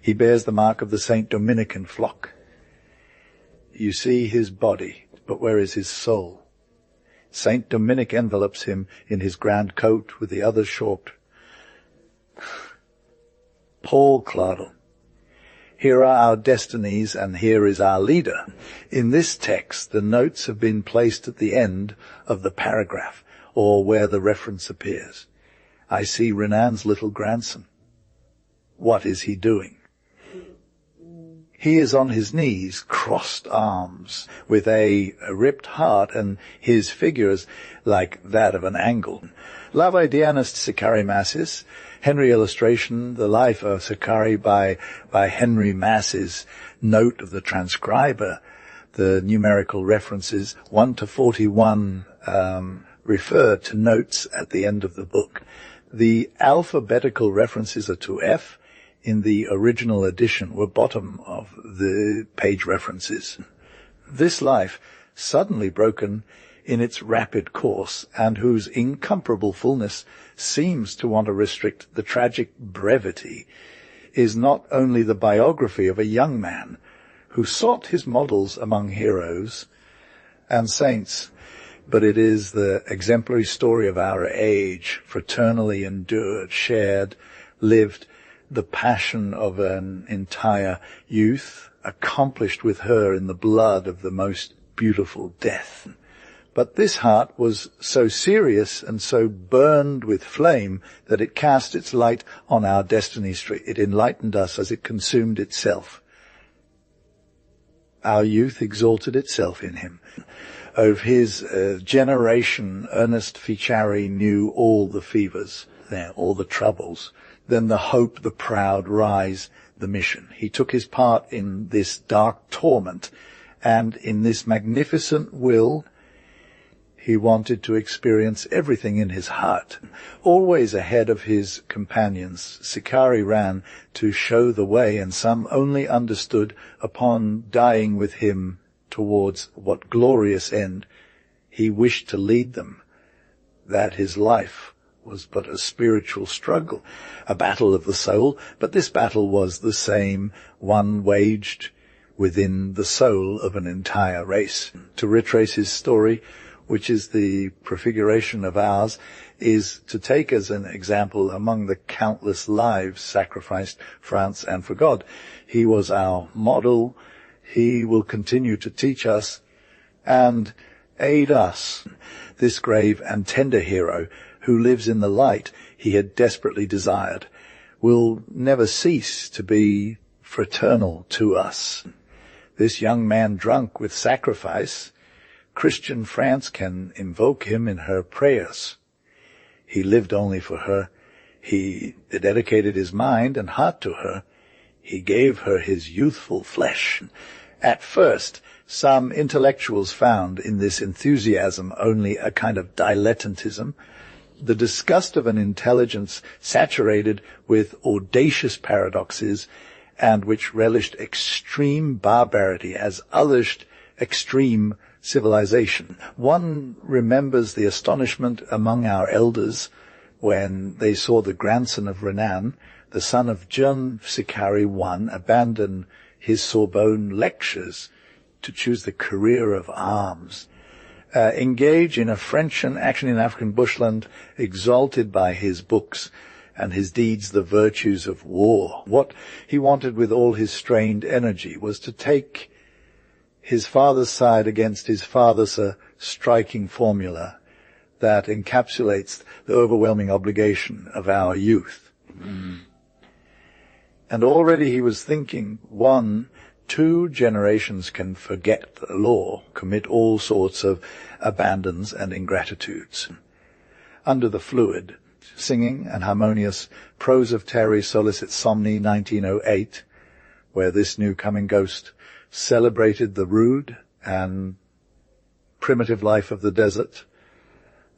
He bears the mark of the Saint Dominican flock. You see his body, but where is his soul? Saint Dominic envelops him in his grand coat with the others short. Paul Claudel. Here are our destinies, and here is our leader. In this text, the notes have been placed at the end of the paragraph, or where the reference appears. I see Renan's little grandson. What is he doing? He is on his knees, crossed arms, with a ripped heart, and his figure is like that of an angle. L'Ave di Ernest Psichari Massis, Henry illustration, The Life of Psichari by Henri Massis, note of the transcriber. The numerical references 1 to 41 refer to notes at the end of the book. The alphabetical references are to F. In the original edition were bottom of the page references. This life, suddenly broken in its rapid course, and whose incomparable fullness seems to want to restrict the tragic brevity, is not only the biography of a young man who sought his models among heroes and saints, but it is the exemplary story of our age, fraternally endured, shared, lived, the passion of an entire youth, accomplished with her in the blood of the most beautiful death. But this heart was so serious and so burned with flame that it cast its light on our destiny street. It enlightened us as it consumed itself. Our youth exalted itself in him. Of his generation, Ernest Psichari knew all the fevers there, all the troubles. Then the hope, the proud rise, the mission. He took his part in this dark torment, and in this magnificent will, he wanted to experience everything in his heart. Always ahead of his companions, Psichari ran to show the way, and some only understood upon dying with him towards what glorious end he wished to lead them, that his life was but a spiritual struggle, a battle of the soul, but this battle was the same one waged within the soul of an entire race. To retrace his story, which is the prefiguration of ours, is to take as an example among the countless lives sacrificed for France and for God. He was our model. He will continue to teach us and aid us, this grave and tender hero who lives in the light he had desperately desired, will never cease to be fraternal to us. This young man drunk with sacrifice, Christian France can invoke him in her prayers. He lived only for her. He dedicated his mind and heart to her. He gave her his youthful flesh. At first, some intellectuals found in this enthusiasm only a kind of dilettantism, the disgust of an intelligence saturated with audacious paradoxes and which relished extreme barbarity as othered extreme civilization. One remembers the astonishment among our elders when they saw the grandson of Renan, the son of John Psichari I, abandon his Sorbonne lectures to choose the career of arms, engage in a French action in African bushland, exalted by his books and his deeds the virtues of war. What he wanted with all his strained energy was to take his father's side against his father's striking formula that encapsulates the overwhelming obligation of our youth. And already he was thinking, 2 generations can forget the law, commit all sorts of abandons and ingratitudes. Under the fluid, singing and harmonious prose of Terry Solis et Somni 1908, where this new coming ghost celebrated the rude and primitive life of the desert,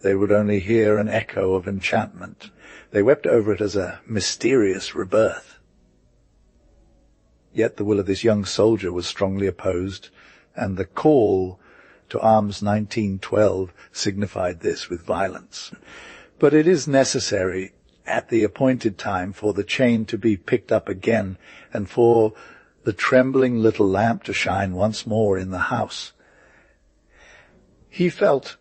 they would only hear an echo of enchantment. They wept over it as a mysterious rebirth. Yet the will of this young soldier was strongly opposed, and the call to arms 1912 signified this with violence. But it is necessary at the appointed time for the chain to be picked up again and for the trembling little lamp to shine once more in the house. He felt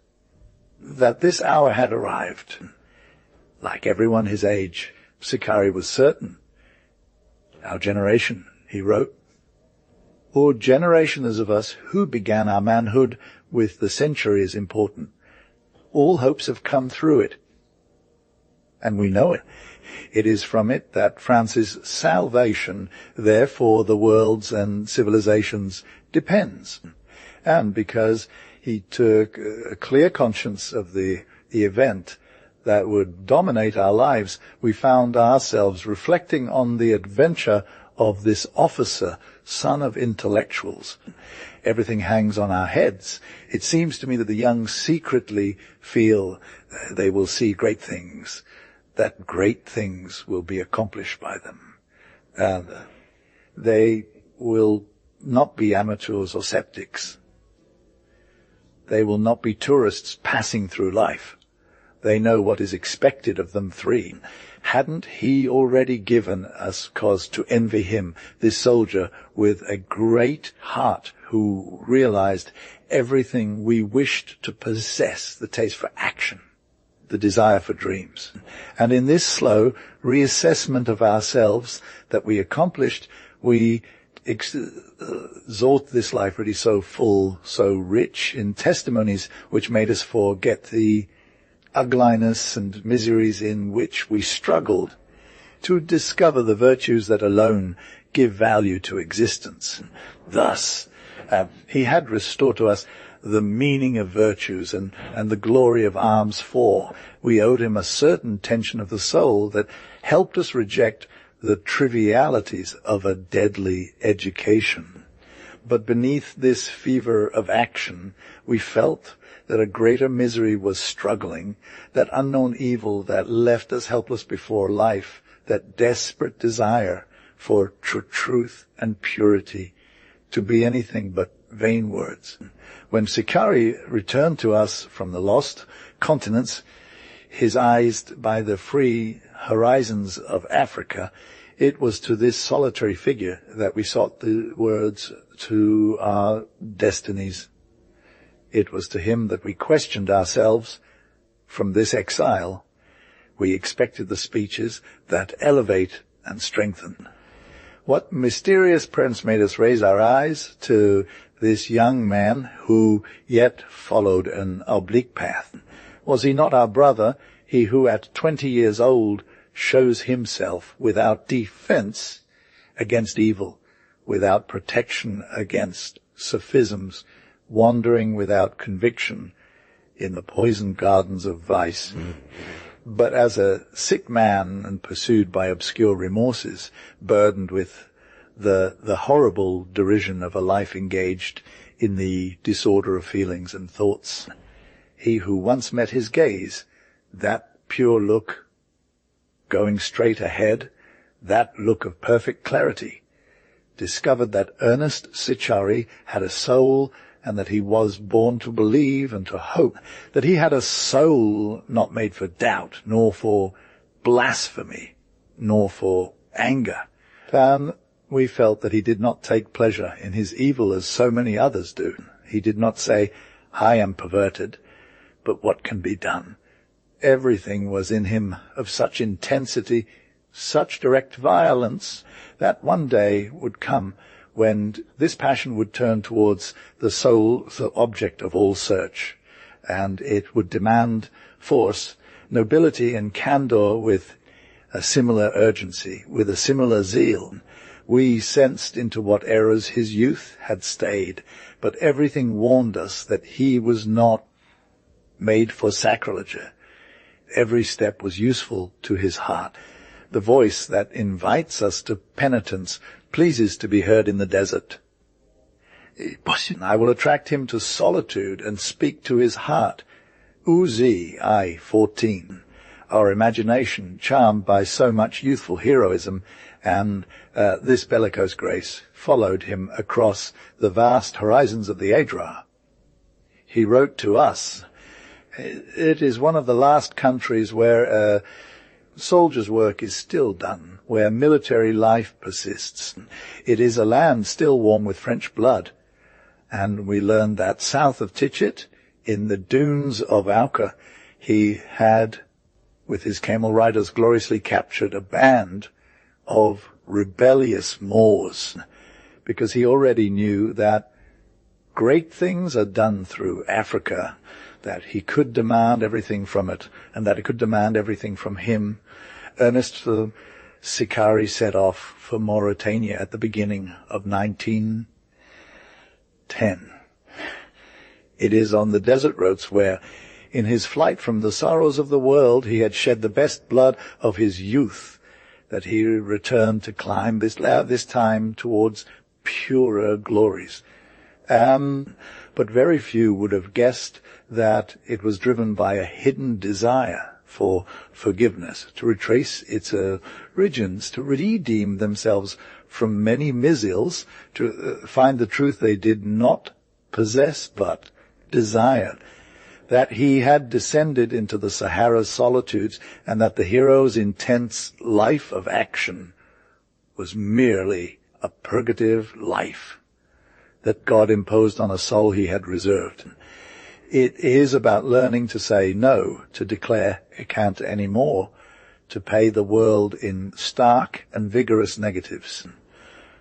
that this hour had arrived. Like everyone his age, Psichari was certain. Our generation, he wrote, or generations of us who began our manhood with the century is important. All hopes have come through it, and we know it. It is from it that France's salvation, therefore the world's and civilization's, depends. And because he took a clear conscience of the event that would dominate our lives, we found ourselves reflecting on the adventure of this officer, son of intellectuals. Everything hangs on our heads. It seems to me that the young secretly feel they will see great things, that great things will be accomplished by them. They will not be amateurs or sceptics. They will not be tourists passing through life. They know what is expected of them three. Hadn't he already given us cause to envy him, this soldier with a great heart who realized everything we wished to possess, the taste for action, the desire for dreams. And in this slow reassessment of ourselves that we accomplished, we exhort this life really so full, so rich in testimonies which made us forget the ugliness and miseries in which we struggled to discover the virtues that alone give value to existence. Thus, he had restored to us the meaning of virtues and the glory of arms for. We owed him a certain tension of the soul that helped us reject the trivialities of a deadly education. But beneath this fever of action, we felt that a greater misery was struggling, that unknown evil that left us helpless before life, that desperate desire for truth and purity, to be anything but vain words. When Psichari returned to us from the lost continents, his eyes by the free horizons of Africa, it was to this solitary figure that we sought the words to our destinies. It was to him that we questioned ourselves. From this exile, we expected the speeches that elevate and strengthen. What mysterious prince made us raise our eyes to this young man who yet followed an oblique path? Was he not our brother, he who at 20 years old shows himself without defense against evil, without protection against sophisms, wandering without conviction in the poisoned gardens of vice, but as a sick man and pursued by obscure remorses, burdened with the horrible derision of a life engaged in the disorder of feelings and thoughts. He who once met his gaze, that pure look, going straight ahead, that look of perfect clarity, discovered that Ernest Psichari had a soul and that he was born to believe and to hope, that he had a soul not made for doubt, nor for blasphemy, nor for anger. And we felt that he did not take pleasure in his evil as so many others do. He did not say, I am perverted, but what can be done? Everything was in him of such intensity, such direct violence, that one day would come when this passion would turn towards the soul, the object of all search, and it would demand force, nobility, and candor with a similar urgency, with a similar zeal. We sensed into what errors his youth had stayed, but everything warned us that he was not made for sacrilege. Every step was useful to his heart. The voice that invites us to penitence pleases to be heard in the desert. I will attract him to solitude and speak to his heart. Uzi, I, 14. Our imagination, charmed by so much youthful heroism and this bellicose grace, followed him across the vast horizons of the Adra. He wrote to us. It is one of the last countries where soldier's work is still done, where military life persists. It is a land still warm with French blood. And we learned that south of Tichet, in the dunes of Auca, he had, with his camel riders, gloriously captured a band of rebellious Moors, because he already knew that great things are done through Africa, that he could demand everything from it, and that it could demand everything from him. Ernest Psichari set off for Mauritania at the beginning of 1910. It is on the desert roads where, in his flight from the sorrows of the world, he had shed the best blood of his youth, that he returned to climb this time towards purer glories. But very few would have guessed that it was driven by a hidden desire for forgiveness, to retrace its origins, to redeem themselves from many misils, to find the truth they did not possess but desired, that he had descended into the Sahara solitudes, and that the hero's intense life of action was merely a purgative life that God imposed on a soul he had reserved. It is about learning to say no, to declare I can't anymore, to pay the world in stark and vigorous negatives.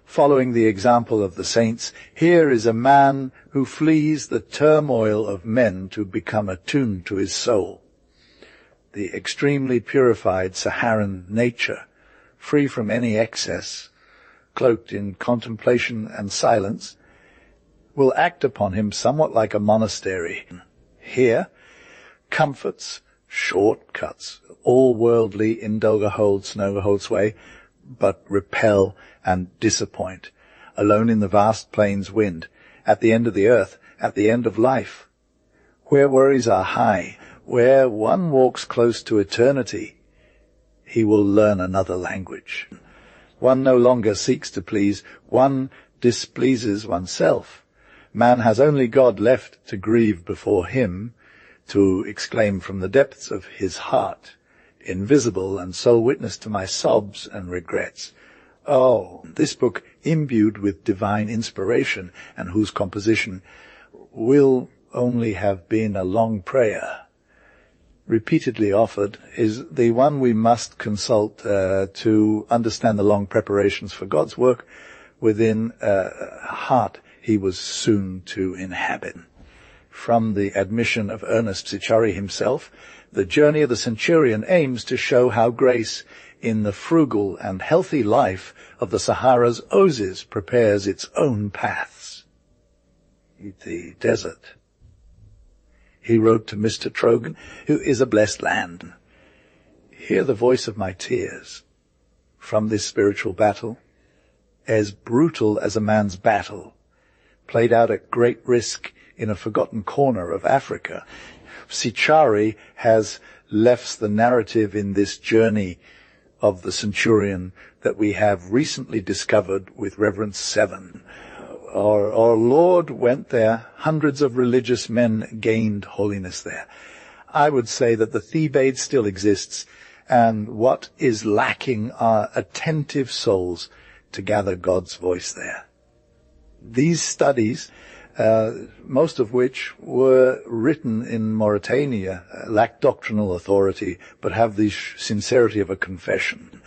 Following the example of the saints, here is a man who flees the turmoil of men to become attuned to his soul. The extremely purified Saharan nature, free from any excess, cloaked in contemplation and silence, will act upon him somewhat like a monastery. Here, comforts, shortcuts, all worldly indulger holds no sway, but repel and disappoint, alone in the vast plains wind, at the end of the earth, at the end of life, where worries are high, where one walks close to eternity, he will learn another language. One no longer seeks to please, one displeases oneself. Man has only God left to grieve before him, to exclaim from the depths of his heart, invisible and sole witness to my sobs and regrets. Oh, this book, imbued with divine inspiration, and whose composition will only have been a long prayer, repeatedly offered, is the one we must consult to understand the long preparations for God's work within a heart he was soon to inhabit. From the admission of Ernest Psichari himself, the journey of the centurion aims to show how grace in the frugal and healthy life of the Sahara's oases prepares its own paths. The desert. He wrote to Mr. Trogan, who is a blessed land. Hear the voice of my tears from this spiritual battle, as brutal as a man's battle, played out at great risk in a forgotten corner of Africa. Psichari has left the narrative in this journey of the centurion that we have recently discovered with Reverence 7. Our Lord went there. Hundreds of religious men gained holiness there. I would say that the Thebaid still exists, and what is lacking are attentive souls to gather God's voice there. These studies, most of which were written in Mauritania, lack doctrinal authority, but have the sincerity of a confession.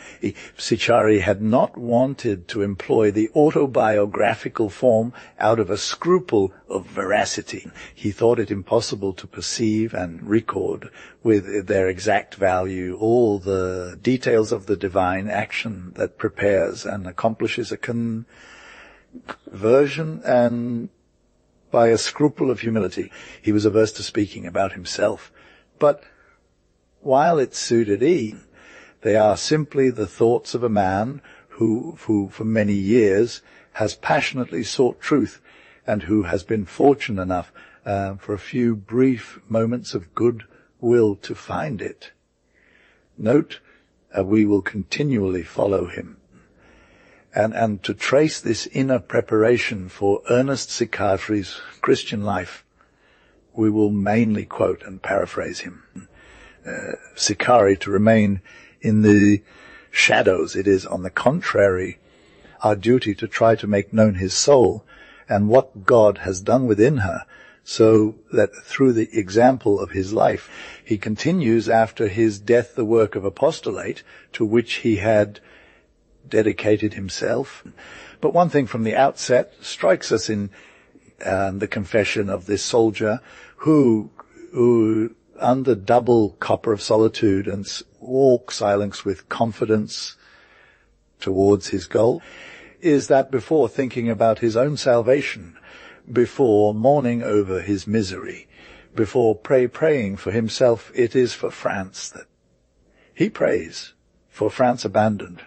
Psichari had not wanted to employ the autobiographical form out of a scruple of veracity. He thought it impossible to perceive and record with their exact value all the details of the divine action that prepares and accomplishes a conversion, and by a scruple of humility, he was averse to speaking about himself. But while it suited Ian, they are simply the thoughts of a man who for many years has passionately sought truth, and who has been fortunate enough for a few brief moments of good will to find it. Note, we will continually follow him. And to trace this inner preparation for Ernest Psichari's Christian life, we will mainly quote and paraphrase him. Psichari, to remain in the shadows. It is, on the contrary, our duty to try to make known his soul and what God has done within her, so that through the example of his life, he continues after his death the work of apostolate to which he had dedicated himself. But one thing from the outset strikes us in the confession of this soldier who under double copper of solitude and walk silence with confidence towards his goal, is that before thinking about his own salvation, before mourning over his misery, before praying for himself, it is for France that he prays, for France abandoned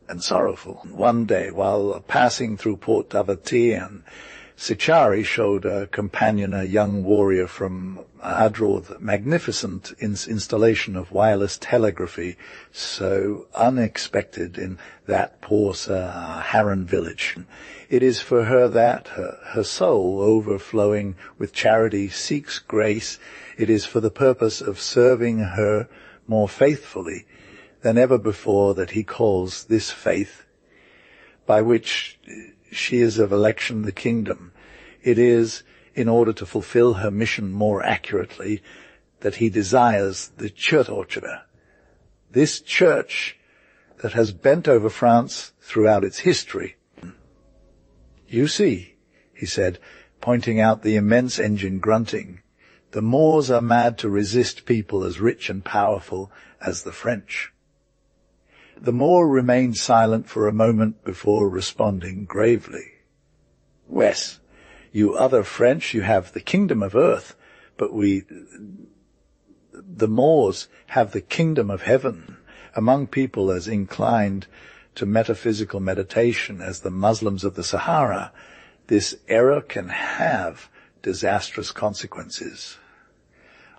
and sorrowful. One day, while passing through Port d'Aventure, Psichari showed a companion, a young warrior from Adro, the magnificent installation of wireless telegraphy, so unexpected in that poor Harran village. It is for her that her soul, overflowing with charity, seeks grace. It is for the purpose of serving her more faithfully than ever before that he calls this faith, by which she is of election the kingdom. It is in order to fulfill her mission more accurately that he desires the Church, this church that has bent over France throughout its history. You see, he said, pointing out the immense engine grunting, the Moors are mad to resist people as rich and powerful as the French. The Moor remained silent for a moment before responding gravely. Wes, you other French, you have the kingdom of earth, but the Moors, have the kingdom of heaven. Among people as inclined to metaphysical meditation as the Muslims of the Sahara, this error can have disastrous consequences.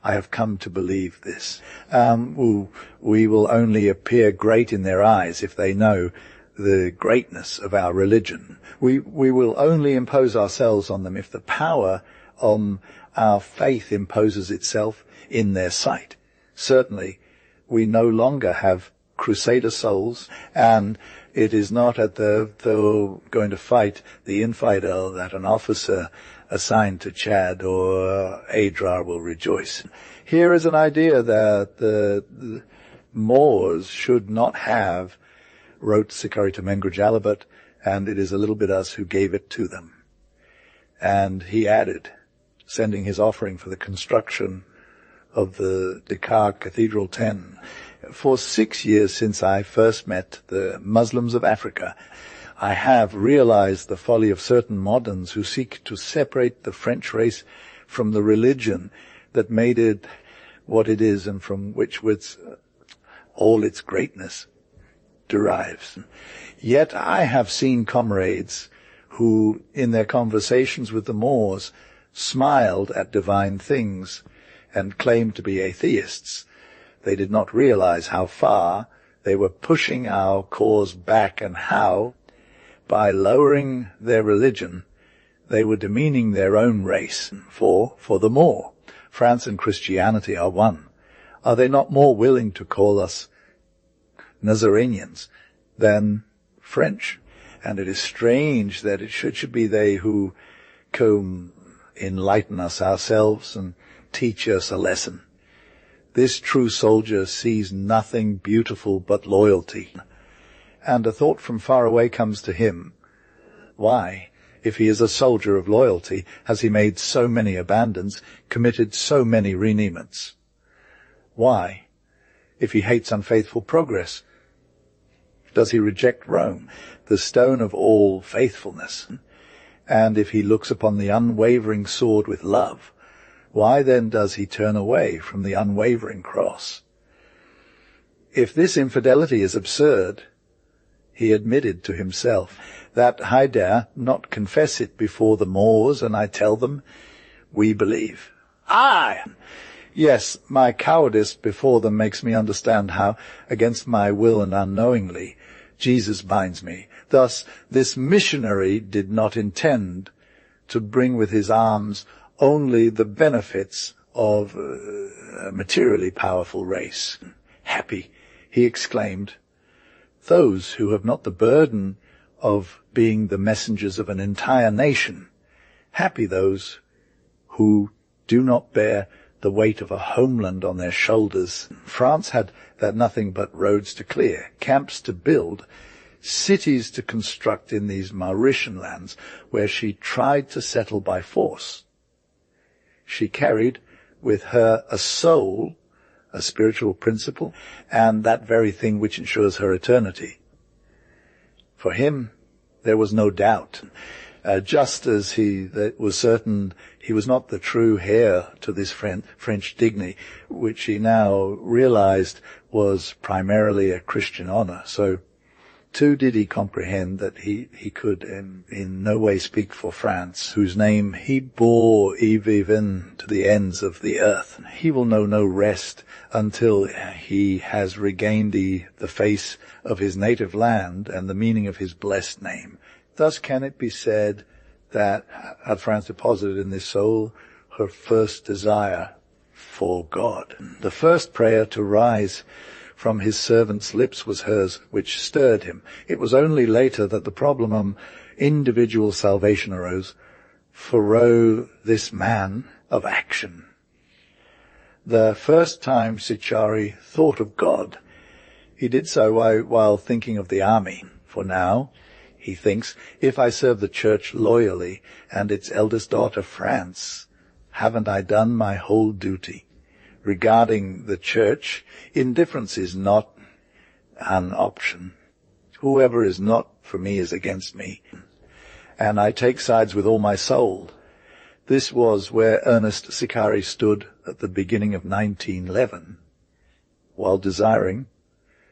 I have come to believe this. We will only appear great in their eyes if they know the greatness of our religion. We will only impose ourselves on them if the power of our faith imposes itself in their sight. Certainly, we no longer have crusader souls, and it is not at though going to fight the infidel that an officer assigned to Chad or Adrar will rejoice. Here is an idea that the Moors should not have, wrote Psichari to Mengra Jalabert, and it is a little bit us who gave it to them. And he added, sending his offering for the construction of the Dakar Cathedral 10. For 6 years since I first met the Muslims of Africa, I have realized the folly of certain moderns who seek to separate the French race from the religion that made it what it is and from which all its greatness derives. Yet I have seen comrades who, in their conversations with the Moors, smiled at divine things and claimed to be atheists. They did not realize how far they were pushing our cause back and how, by lowering their religion, they were demeaning their own race. For the Moor, France and Christianity are one. Are they not more willing to call us Nazarenians than French? And it is strange that it should be they who come enlighten us ourselves and teach us a lesson. This true soldier sees nothing beautiful but loyalty. And a thought from far away comes to him. Why, if he is a soldier of loyalty, has he made so many abandons, committed so many renements? Why, if he hates unfaithful progress, does he reject Rome, the stone of all faithfulness? And if he looks upon the unwavering sword with love, why then does he turn away from the unwavering cross? If this infidelity is absurd, he admitted to himself, that I dare not confess it before the Moors, and I tell them, we believe. Yes, my cowardice before them makes me understand how, against my will and unknowingly, Jesus binds me. Thus, this missionary did not intend to bring with his arms only the benefits of a materially powerful race. Happy he exclaimed, "Those who have not the burden of being the messengers of an entire nation, happy those who do not bear the weight of a homeland on their shoulders." France had nothing but roads to clear, camps to build, cities to construct in these Mauritian lands where she tried to settle by force. She carried with her a soul, a spiritual principle, and that very thing which ensures her eternity. For him, there was no doubt. Just as he was certain he was not the true heir to this French dignity, which he now realized was primarily a Christian honor, so too did he comprehend that he could in no way speak for France, whose name he bore even to the ends of the earth. He will know no rest until he has regained the face of his native land and the meaning of his blessed name. Thus can it be said that had France deposited in this soul her first desire for God. The first prayer to rise from his servant's lips was hers, which stirred him. It was only later that the problem of individual salvation arose. For this man of action. The first time Psichari thought of God, he did so while thinking of the army. For now, he thinks, if I serve the church loyally and its eldest daughter France, haven't I done my whole duty? Regarding the church, indifference is not an option. Whoever is not for me is against me, and I take sides with all my soul. This was where Ernest Psichari stood at the beginning of 1911, while desiring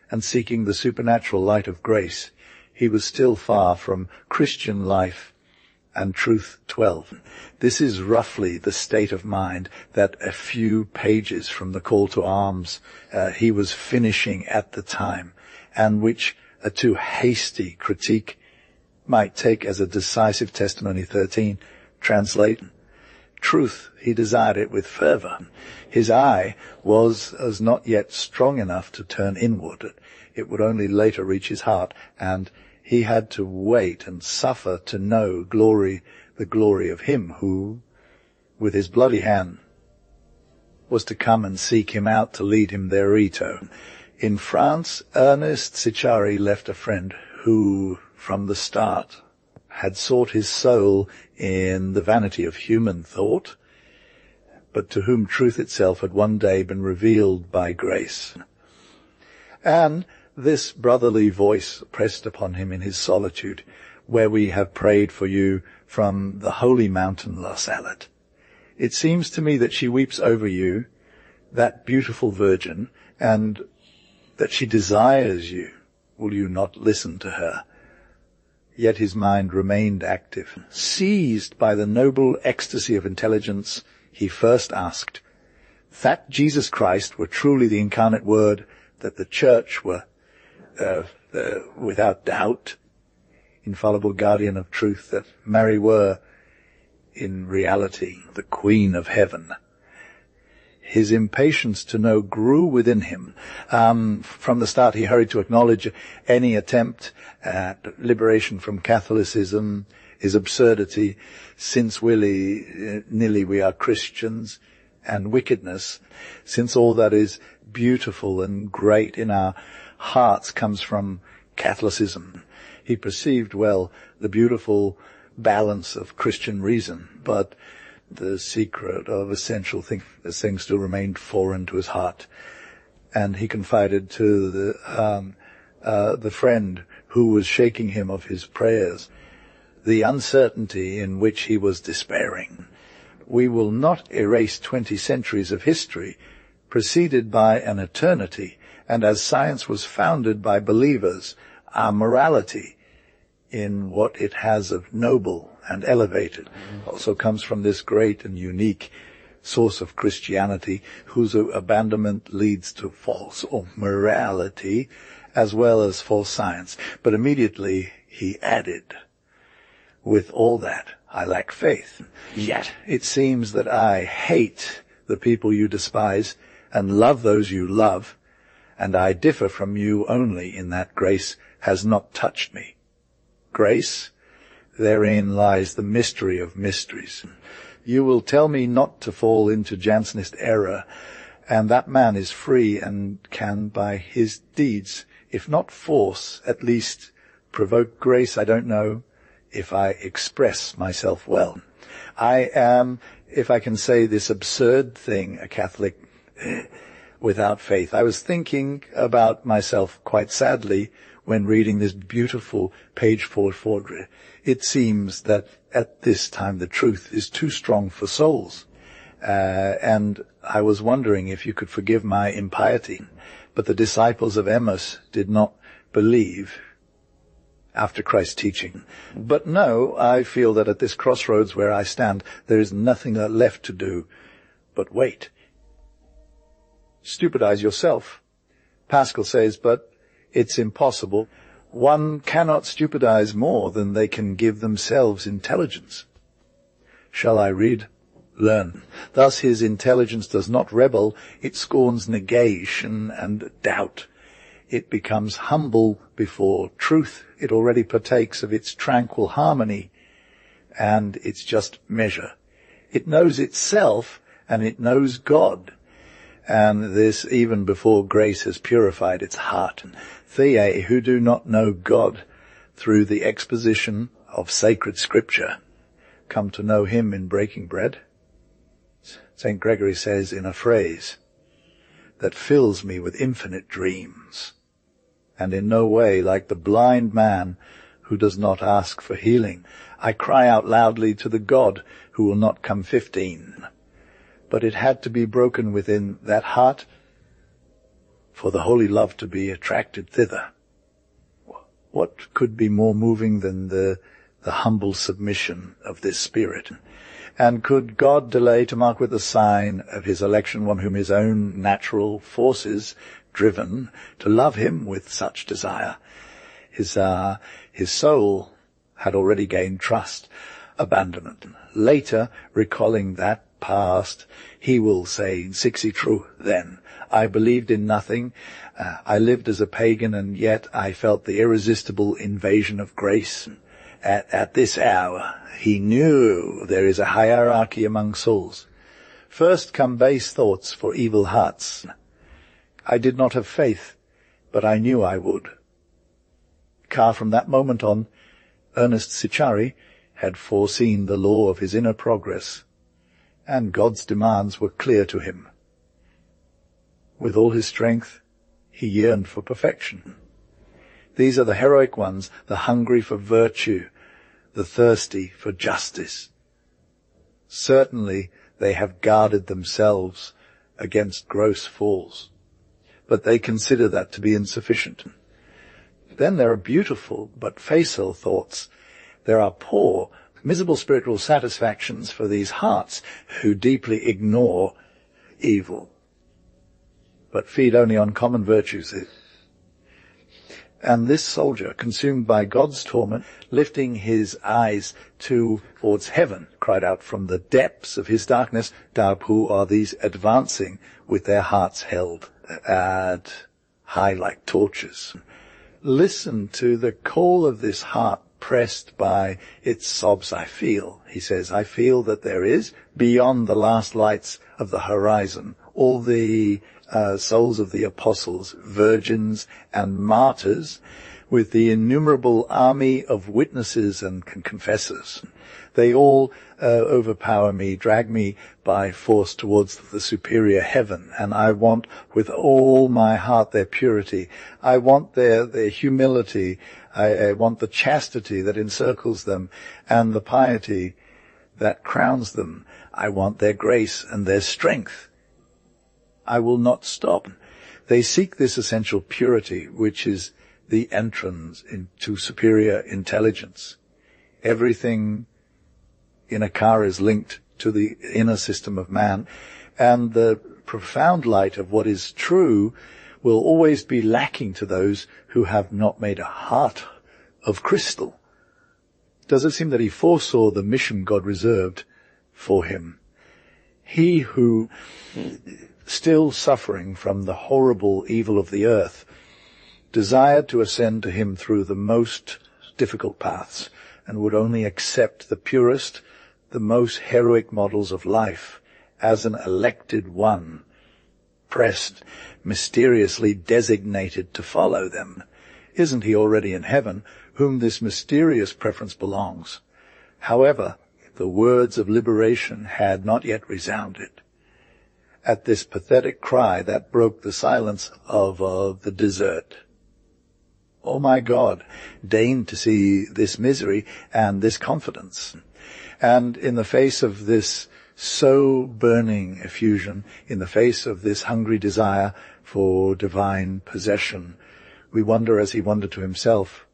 and seeking the supernatural light of grace. He was still far from Christian life and Truth 12. This is roughly the state of mind that a few pages from the call to arms he was finishing at the time, and which a too hasty critique might take as a decisive testimony 13. Translate, truth, he desired it with fervor. His eye was as not yet strong enough to turn inward. It would only later reach his heart, and he had to wait and suffer to know the glory of him who, with his bloody hand, was to come and seek him out to lead him therito. In France, Ernest Psichari left a friend who, from the start, had sought his soul in the vanity of human thought, but to whom truth itself had one day been revealed by grace. And this brotherly voice pressed upon him in his solitude, where we have prayed for you from the holy mountain La Salette. It seems to me that she weeps over you, that beautiful virgin, and that she desires you. Will you not listen to her? Yet his mind remained active. Seized by the noble ecstasy of intelligence, he first asked, that Jesus Christ were truly the incarnate Word, that the Church were without doubt, infallible guardian of truth, that Mary were, in reality, the Queen of Heaven. His impatience to know grew within him. From the start, he hurried to acknowledge any attempt at liberation from Catholicism is absurdity, since nilly we are Christians, and wickedness, since all that is beautiful and great in our hearts comes from Catholicism. He perceived well the beautiful balance of Christian reason, but the secret of essential things still remained foreign to his heart. And he confided to the friend who was shaking him of his prayers the uncertainty in which he was despairing. We will not erase 20 centuries of history preceded by an eternity, and as science was founded by believers, our morality in what it has of noble and elevated also comes from this great and unique source of Christianity, whose abandonment leads to false morality as well as false science. But immediately he added, with all that, I lack faith. Yet it seems that I hate the people you despise and love those you love, and I differ from you only in that grace has not touched me. Grace, therein lies the mystery of mysteries. You will tell me not to fall into Jansenist error, and that man is free and can, by his deeds, if not force, at least provoke grace. I don't know if I express myself well. I am, if I can say this absurd thing, a Catholic without faith. I was thinking about myself quite sadly when reading this beautiful page 440. It seems that at this time the truth is too strong for souls. And I was wondering if you could forgive my impiety. But the disciples of Emmaus did not believe after Christ's teaching. But no, I feel that at this crossroads where I stand, there is nothing left to do but wait. Stupidize yourself. Pascal says, but it's impossible. One cannot stupidize more than they can give themselves intelligence. Shall I read? Learn. Thus his intelligence does not rebel, it scorns negation and doubt. It becomes humble before truth. It already partakes of its tranquil harmony and its just measure. It knows itself and it knows God. And this even before grace has purified its heart. They who do not know God through the exposition of sacred scripture come to know him in breaking bread. St. Gregory says in a phrase that fills me with infinite dreams, and in no way like the blind man who does not ask for healing. I cry out loudly to the God who will not come 15. But it had to be broken within that heart for the holy love to be attracted thither. What could be more moving than the humble submission of this spirit? And could God delay to mark with the sign of his election one whom his own natural forces driven to love him with such desire? His soul had already gained trust, abandonment. Later, recalling that past, he will say, "Sixty true, then. I believed in nothing. I lived as a pagan, and yet I felt the irresistible invasion of grace. At this hour, he knew there is a hierarchy among souls. First come base thoughts for evil hearts. I did not have faith, but I knew I would." Car from that moment on, Ernest Psichari had foreseen the law of his inner progress, and God's demands were clear to him. With all his strength, he yearned for perfection. These are the heroic ones, the hungry for virtue, the thirsty for justice. Certainly they have guarded themselves against gross falls, but they consider that to be insufficient. Then there are beautiful but facile thoughts. There are poor, miserable spiritual satisfactions for these hearts who deeply ignore evil, but feed only on common virtues. And this soldier, consumed by God's torment, lifting his eyes towards heaven, cried out from the depths of his darkness, "Who are these advancing with their hearts held at high like torches?" Listen to the call of this heart pressed by its sobs. "I feel," he says, "I feel that there is, beyond the last lights of the horizon, all the souls of the apostles, virgins, and martyrs, with the innumerable army of witnesses and confessors. They all overpower me, drag me by force towards the superior heaven, and I want with all my heart their purity. I want their humility. I want the chastity that encircles them, and the piety that crowns them. I want their grace and their strength. I will not stop." They seek this essential purity, which is the entrance into superior intelligence. Everything in a car is linked to the inner system of man, and the profound light of what is true will always be lacking to those who have not made a heart of crystal. Does it seem that he foresaw the mission God reserved for him? He who, still suffering from the horrible evil of the earth, desired to ascend to him through the most difficult paths, and would only accept the purest, the most heroic models of life as an elected one, pressed, mysteriously designated to follow them. Isn't he already in heaven, whom this mysterious preference belongs? However, the words of liberation had not yet resounded. At this pathetic cry that broke the silence of the desert, "Oh my God, deign to see this misery and this confidence." And in the face of this so burning effusion, in the face of this hungry desire for divine possession, we wonder, as he wondered to himself,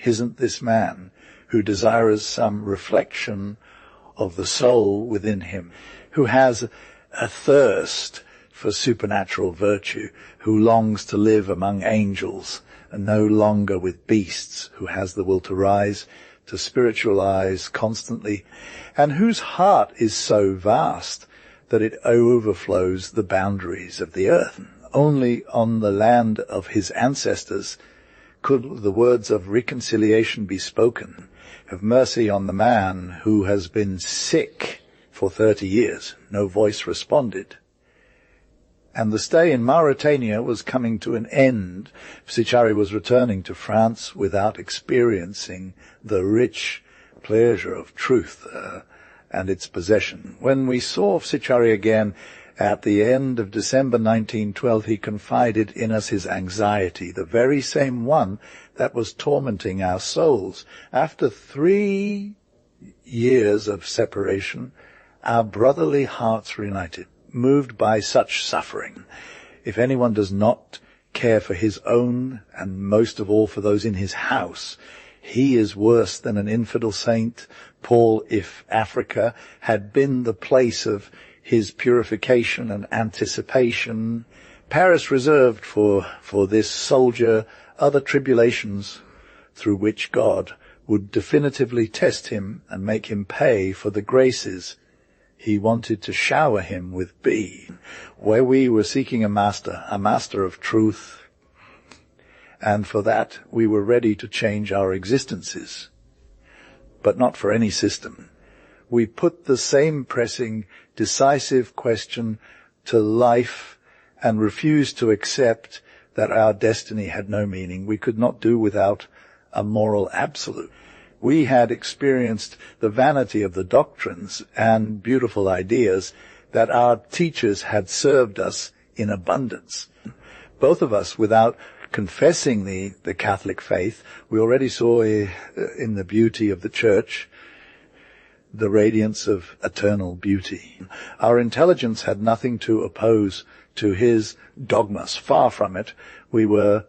isn't this man who desires some reflection of the soul within him, who has a thirst for supernatural virtue, who longs to live among angels and no longer with beasts, who has the will to rise, to spiritualize constantly, and whose heart is so vast that it overflows the boundaries of the earth? Only on the land of his ancestors could the words of reconciliation be spoken. Have mercy on the man who has been sick for 30 years. No voice responded. And the stay in Mauritania was coming to an end. Psichari was returning to France without experiencing the rich pleasure of truth and its possession. When we saw Psichari again at the end of December 1912, he confided in us his anxiety, the very same one that was tormenting our souls. After 3 years of separation, our brotherly hearts reunited, moved by such suffering. If anyone does not care for his own, and most of all for those in his house, he is worse than an infidel saint. Paul, if Africa had been the place of his purification and anticipation, Paris reserved for this soldier other tribulations through which God would definitively test him and make him pay for the graces he wanted to shower him with. Where we were seeking a master of truth, and for that we were ready to change our existences, but not for any system. We put the same pressing, decisive question to life and refused to accept that our destiny had no meaning. We could not do without a moral absolute. We had experienced the vanity of the doctrines and beautiful ideas that our teachers had served us in abundance. Both of us, without confessing the Catholic faith, we already saw in the beauty of the Church the radiance of eternal beauty. Our intelligence had nothing to oppose to his dogmas. Far from it. We were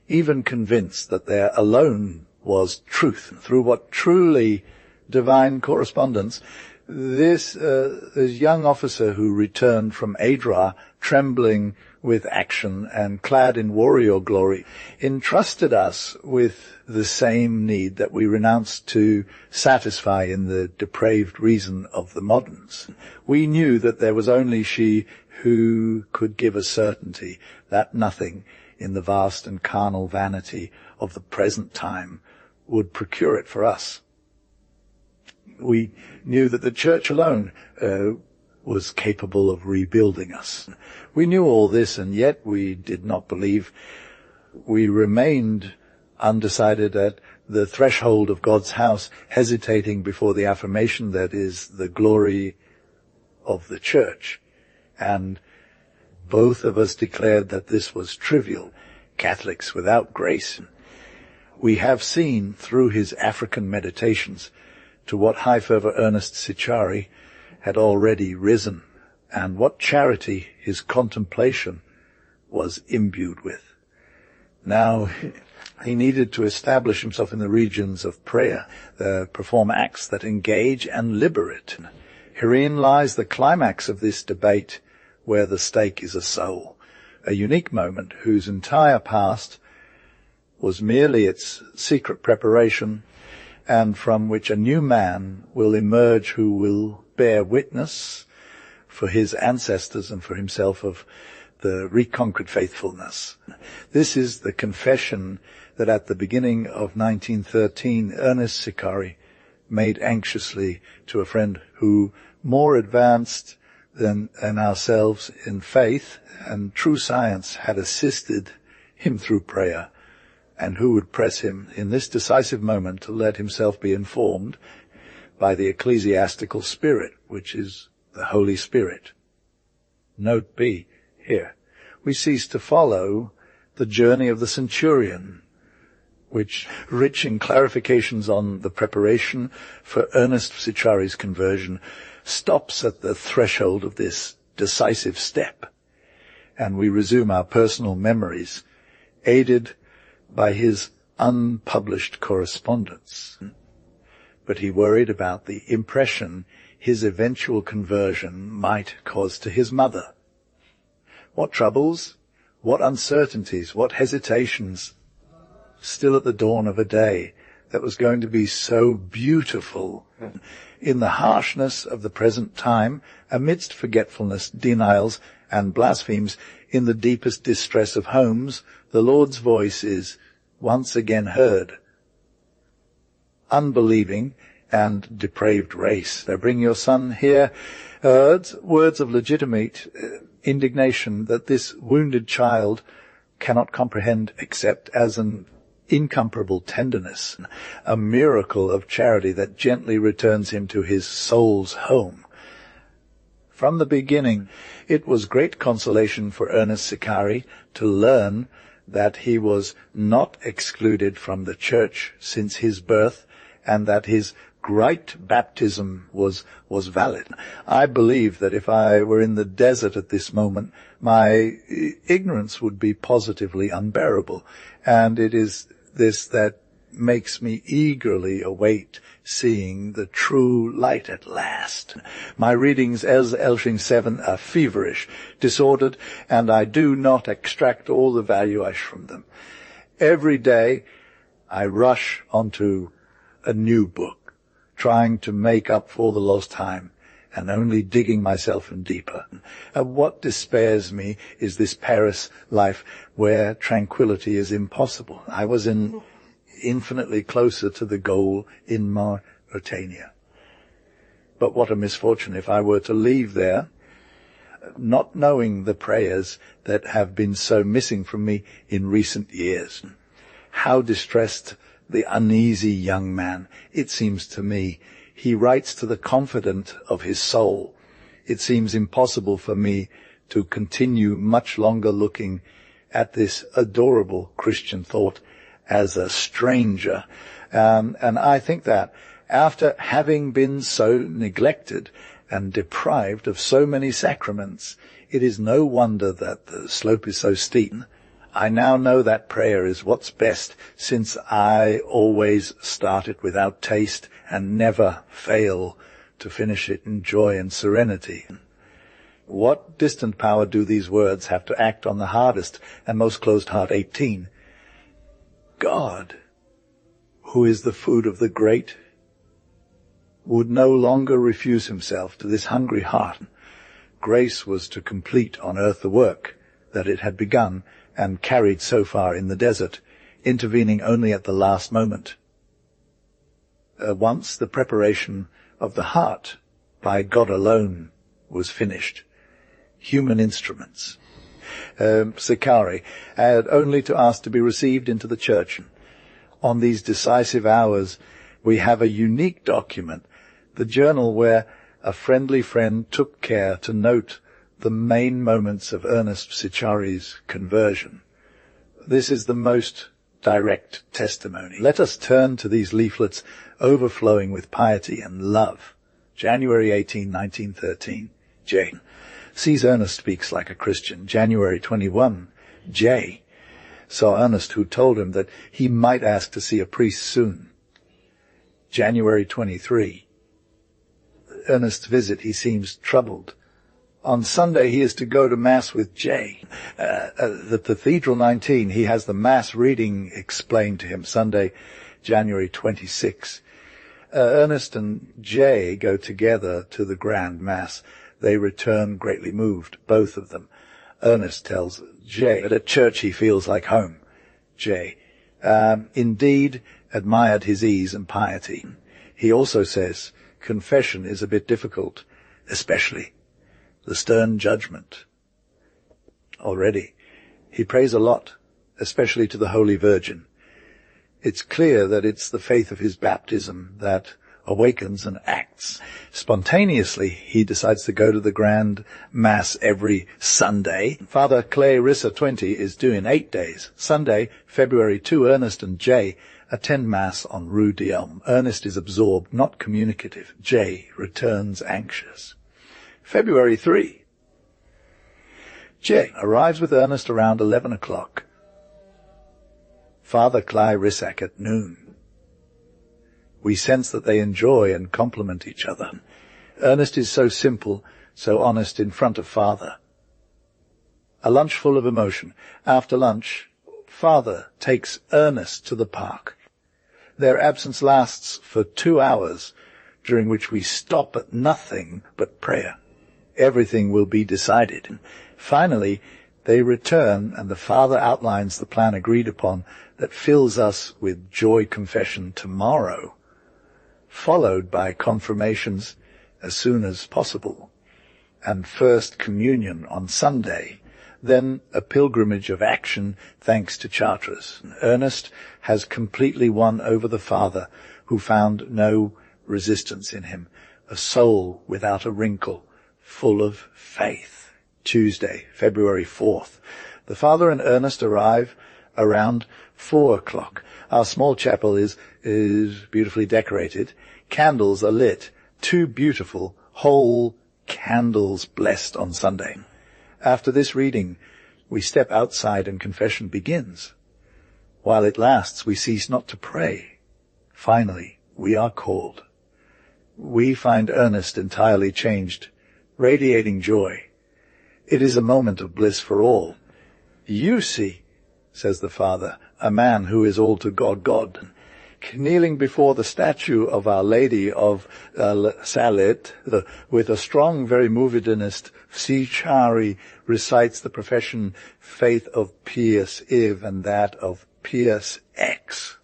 even convinced that there alone was truth. Through what truly divine correspondence, this young officer who returned from Adrar, trembling with action and clad in warrior glory, entrusted us with the same need that we renounced to satisfy in the depraved reason of the moderns. We knew that there was only she who could give us certainty that nothing in the vast and carnal vanity of the present time would procure it for us. We knew that the Church alone was capable of rebuilding us. We knew all this, and yet we did not believe. We remained undecided at the threshold of God's house, hesitating before the affirmation that is the glory of the Church. And both of us declared that this was trivial, Catholics without grace. We have seen through his African meditations to what high fervor Ernest Psichari had already risen, and what charity his contemplation was imbued with. Now he needed to establish himself in the regions of prayer, perform acts that engage and liberate. Herein lies the climax of this debate, where the stake is a soul, a unique moment whose entire past was merely its secret preparation, and from which a new man will emerge who will bear witness for his ancestors and for himself of the reconquered faithfulness. This is the confession that at the beginning of 1913, Ernest Psichari made anxiously to a friend who, more advanced than ourselves in faith and true science, had assisted him through prayer, and who would press him in this decisive moment to let himself be informed by the ecclesiastical spirit, which is the Holy Spirit. Note B here. We cease to follow the journey of the centurion, which, rich in clarifications on the preparation for Ernest Psichari's conversion, stops at the threshold of this decisive step, and we resume our personal memories, aided by his unpublished correspondence. But he worried about the impression his eventual conversion might cause to his mother. What troubles, what uncertainties, what hesitations, still at the dawn of a day that was going to be so beautiful. In the harshness of the present time, amidst forgetfulness, denials, and blasphemes, in the deepest distress of homes, the Lord's voice is once again heard. Unbelieving and depraved race, they bring your son here. Words of legitimate indignation that this wounded child cannot comprehend except as an incomparable tenderness, a miracle of charity that gently returns him to his soul's home. From the beginning, it was great consolation for Ernest Psichari to learn that he was not excluded from the church since his birth, and that his great baptism was valid. I believe that if I were in the desert at this moment, my ignorance would be positively unbearable, and it is this that makes me eagerly await seeing the true light at last. My readings as Elshing 7 are feverish, disordered, and I do not extract all the value I from them. Every day I rush onto a new book, trying to make up for the lost time, and only digging myself in deeper. And what despairs me is this Paris life where tranquility is impossible. I was infinitely closer to the goal in Mauritania. But what a misfortune if I were to leave there, not knowing the prayers that have been so missing from me in recent years. How distressed the uneasy young man, it seems to me. He writes to the confidant of his soul. It seems impossible for me to continue much longer looking at this adorable Christian thought as a stranger. And I think that after having been so neglected and deprived of so many sacraments, it is no wonder that the slope is so steep. I now know that prayer is what's best, since I always start it without taste and never fail to finish it in joy and serenity. What distant power do these words have to act on the hardest and most closed heart? 18. God, who is the food of the great, would no longer refuse himself to this hungry heart. Grace was to complete on earth the work that it had begun and carried so far in the desert, intervening only at the last moment. Once the preparation of the heart by God alone was finished. Human instruments. Psichari had only to ask to be received into the church. On these decisive hours, we have a unique document, the journal where a friendly friend took care to note the main moments of Ernest Psichari's conversion. This is the most direct testimony. Let us turn to these leaflets overflowing with piety and love. January 18, 1913. J. Sees Ernest speaks like a Christian. January 21. J. Saw Ernest, who told him that he might ask to see a priest soon. January 23. Ernest's visit, he seems troubled. On Sunday, he is to go to Mass with J. The Cathedral 19, he has the Mass reading explained to him Sunday, January 26. Ernest and J go together to the Grand Mass. They return greatly moved, both of them. Ernest tells J that at church he feels like home. J. Indeed, admired his ease and piety. He also says, confession is a bit difficult, especially the stern judgment. Already, he prays a lot, especially to the Holy Virgin. It's clear that it's the faith of his baptism that awakens and acts. Spontaneously, he decides to go to the Grand Mass every Sunday. Father Clarissa 20 is doing 8 days. Sunday, February 2, Ernest and Jay attend Mass on Rue d'Elm. Ernest is absorbed, not communicative. Jay returns anxious. February 3. Jay arrives with Ernest around 11 o'clock. Father Clarissa at noon. We sense that they enjoy and complement each other. Ernest is so simple, so honest in front of Father. A lunch full of emotion. After lunch, Father takes Ernest to the park. Their absence lasts for 2 hours, during which we stop at nothing but prayer. Everything will be decided. Finally, they return, and the Father outlines the plan agreed upon that fills us with joy confession tomorrow, followed by confirmations as soon as possible, and First Communion on Sunday, then a pilgrimage of action thanks to Chartres. Ernest has completely won over the Father, who found no resistance in him, a soul without a wrinkle, full of faith. Tuesday, February 4th. The Father and Ernest arrive around 4 o'clock. Our small chapel is beautifully decorated. Candles are lit. 2 beautiful whole candles blessed on Sunday. After this reading, we step outside and confession begins. While it lasts, we cease not to pray. Finally, we are called. We find Ernest entirely changed, radiating joy. It is a moment of bliss for all. You see, says the Father, a man who is all to God. Kneeling before the statue of Our Lady of Salet, with a strong, very moved Ernest Psichari recites the profession faith of Pius Iv and that of Pius X.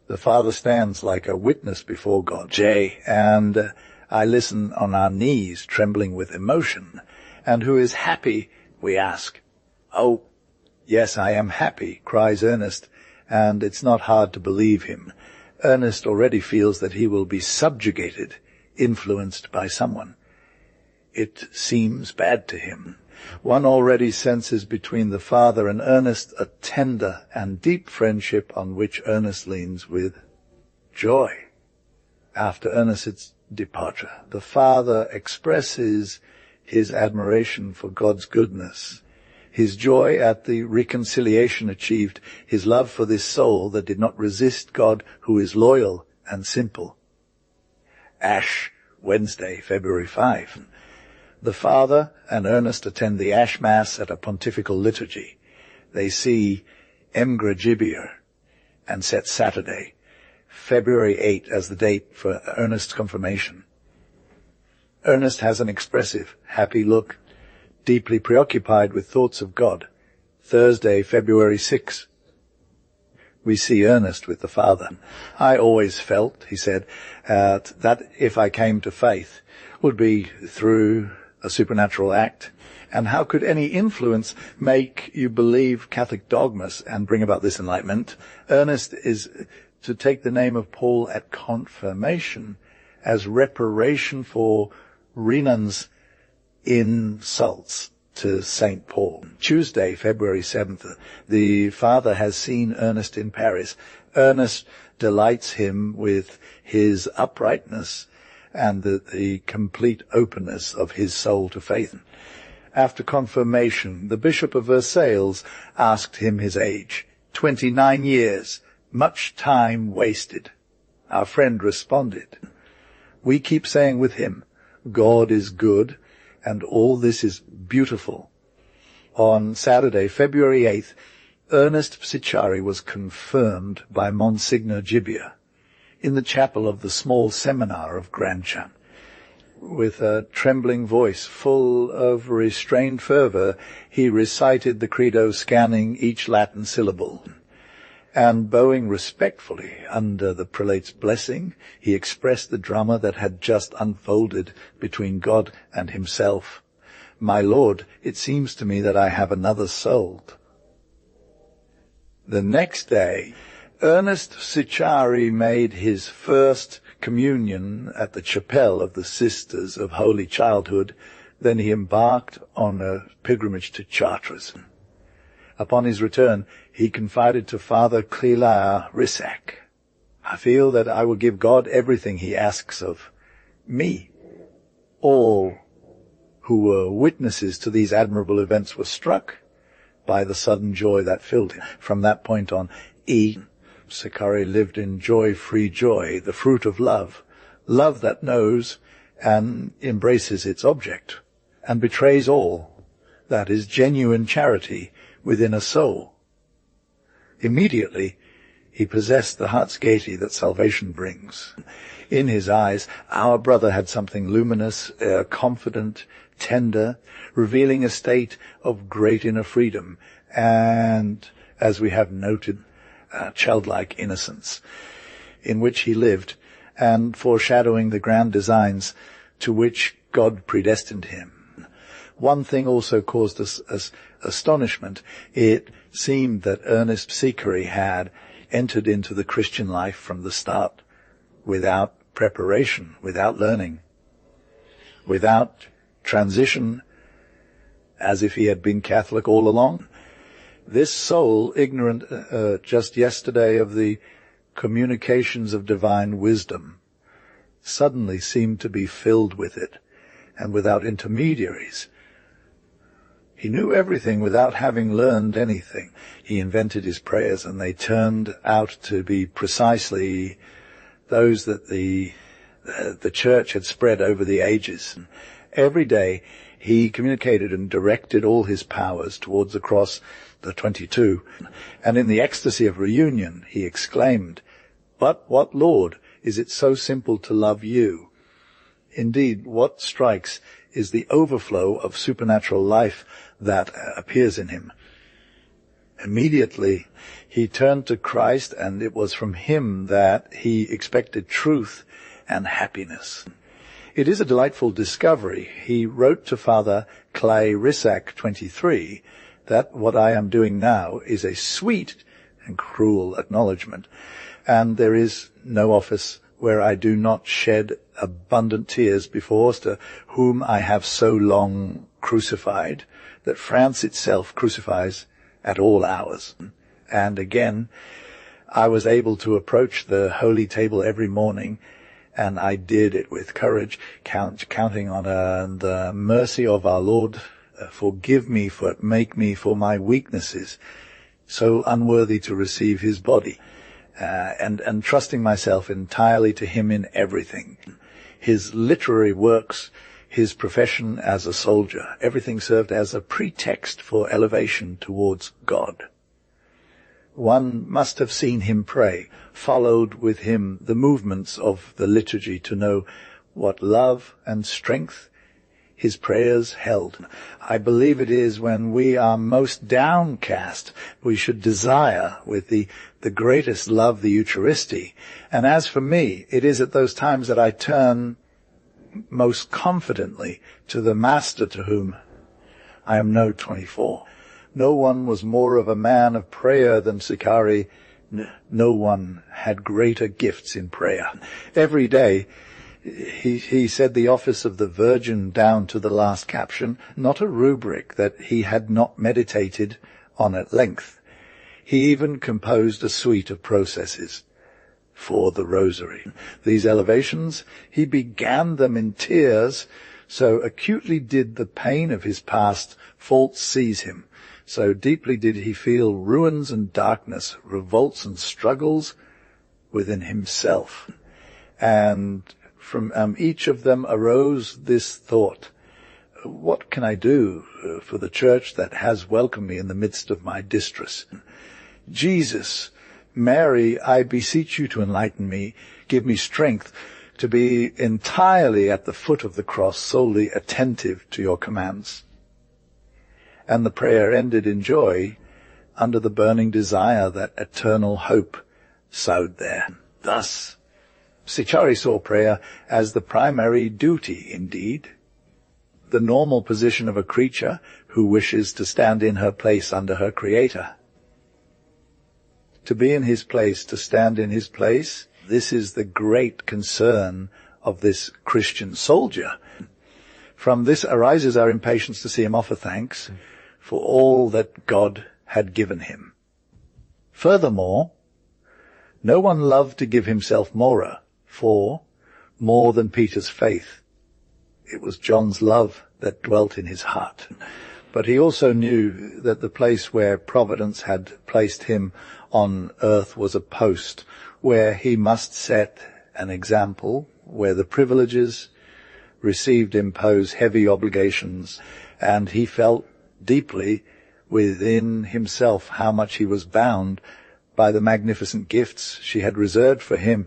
The Father stands like a witness before God, J, and I listen on our knees, trembling with emotion. And who is happy, we ask. Oh, yes, I am happy, cries Ernest, and it's not hard to believe him. Ernest already feels that he will be subjugated, influenced by someone. It seems bad to him. One already senses between the Father and Ernest a tender and deep friendship on which Ernest leans with joy. After Ernest's departure, the Father expresses his admiration for God's goodness, his joy at the reconciliation achieved, his love for this soul that did not resist God, who is loyal and simple. Ash Wednesday, February 5. The Father and Ernest attend the Ash Mass at a pontifical liturgy. They see Emgra Gibeah and set Saturday, February 8, as the date for Ernest's confirmation. Ernest has an expressive, happy look, deeply preoccupied with thoughts of God. Thursday, February 6. We see Ernest with the Father. I always felt, he said, that if I came to faith would be through a supernatural act. And how could any influence make you believe Catholic dogmas and bring about this enlightenment? Ernest is to take the name of Paul at confirmation as reparation for Renan's insults to St. Paul. Tuesday, February 7th, the Father has seen Ernest in Paris. Ernest delights him with his uprightness and the complete openness of his soul to faith. After confirmation, the Bishop of Versailles asked him his age. 29 years, much time wasted. Our friend responded, we keep saying with him, God is good, and all this is beautiful. On Saturday, February 8th, Ernest Psichari was confirmed by Monsignor Gibeah in the chapel of the small seminar of Grandchamp. with a trembling voice full of restrained fervor, he recited the credo, scanning each Latin syllable. And bowing respectfully under the prelate's blessing, he expressed the drama that had just unfolded between God and himself. "My Lord, it seems to me that I have another soul." The next day, Ernest Psichari made his first communion at the chapel of the Sisters of Holy Childhood. Then he embarked on a pilgrimage to Chartres. Upon his return, he confided to Father Cléla Rissac, "I feel that I will give God everything he asks of me." All who were witnesses to these admirable events were struck by the sudden joy that filled him. From that point on, Psichari lived in joy-free joy, the fruit of love, love that knows and embraces its object, and betrays all. That is genuine charity within a soul. Immediately, he possessed the heart's gaiety that salvation brings. In his eyes, our brother had something luminous, confident, tender, revealing a state of great inner freedom, and, as we have noted, childlike innocence, in which he lived, and foreshadowing the grand designs to which God predestined him. One thing also caused us astonishment. It seemed that Ernest Psichari had entered into the Christian life from the start, without preparation, without learning, without transition, as if he had been Catholic all along. This soul, ignorant just yesterday of the communications of divine wisdom, suddenly seemed to be filled with it, and without intermediaries. He knew everything without having learned anything. He invented his prayers, and they turned out to be precisely those that the Church had spread over the ages. Every day he communicated and directed all his powers towards the cross, the 22, and in the ecstasy of reunion he exclaimed, "But what, Lord, is it so simple to love you?" Indeed, what strikes is the overflow of supernatural life that appears in him. Immediately he turned to Christ, and it was from him that he expected truth and happiness. It is a delightful discovery. He wrote to Father Clay Rissac, 23, that what I am doing now is a sweet and cruel acknowledgement, and there is no office where I do not shed abundant tears before to whom I have so long crucified, that France itself crucifies at all hours. And again, I was able to approach the holy table every morning, and I did it with courage, counting on the mercy of our Lord. Forgive me, make me for my weaknesses, so unworthy to receive his body, and trusting myself entirely to him in everything. His literary works, his profession as a soldier, everything served as a pretext for elevation towards God. One must have seen him pray, followed with him the movements of the liturgy to know what love and strength his prayers held. I believe it is when we are most downcast we should desire with the greatest love the Eucharisty. And as for me, it is at those times that I turn most confidently to the Master, to whom I am no 24. No one was more of a man of prayer than Psichari. No one had greater gifts in prayer. Every day he said the office of the Virgin down to the last caption, not a rubric that he had not meditated on at length. He even composed a suite of processes for the Rosary. These elevations, he began them in tears, so acutely did the pain of his past faults seize him. So deeply did he feel ruins and darkness, revolts and struggles within himself. And from each of them arose this thought: what can I do for the Church that has welcomed me in the midst of my distress? Jesus, Mary, I beseech you to enlighten me, give me strength to be entirely at the foot of the cross, solely attentive to your commands. And the prayer ended in joy under the burning desire that eternal hope sowed there. Thus, Psichari saw prayer as the primary duty indeed, the normal position of a creature who wishes to stand in her place under her Creator. To be in his place, to stand in his place, this is the great concern of this Christian soldier. From this arises our impatience to see him offer thanks for all that God had given him. Furthermore, no one loved to give himself more than Peter's faith. It was John's love that dwelt in his heart. But he also knew that the place where Providence had placed him on earth was a post where he must set an example, where the privileges received impose heavy obligations, and he felt deeply within himself how much he was bound by the magnificent gifts she had reserved for him.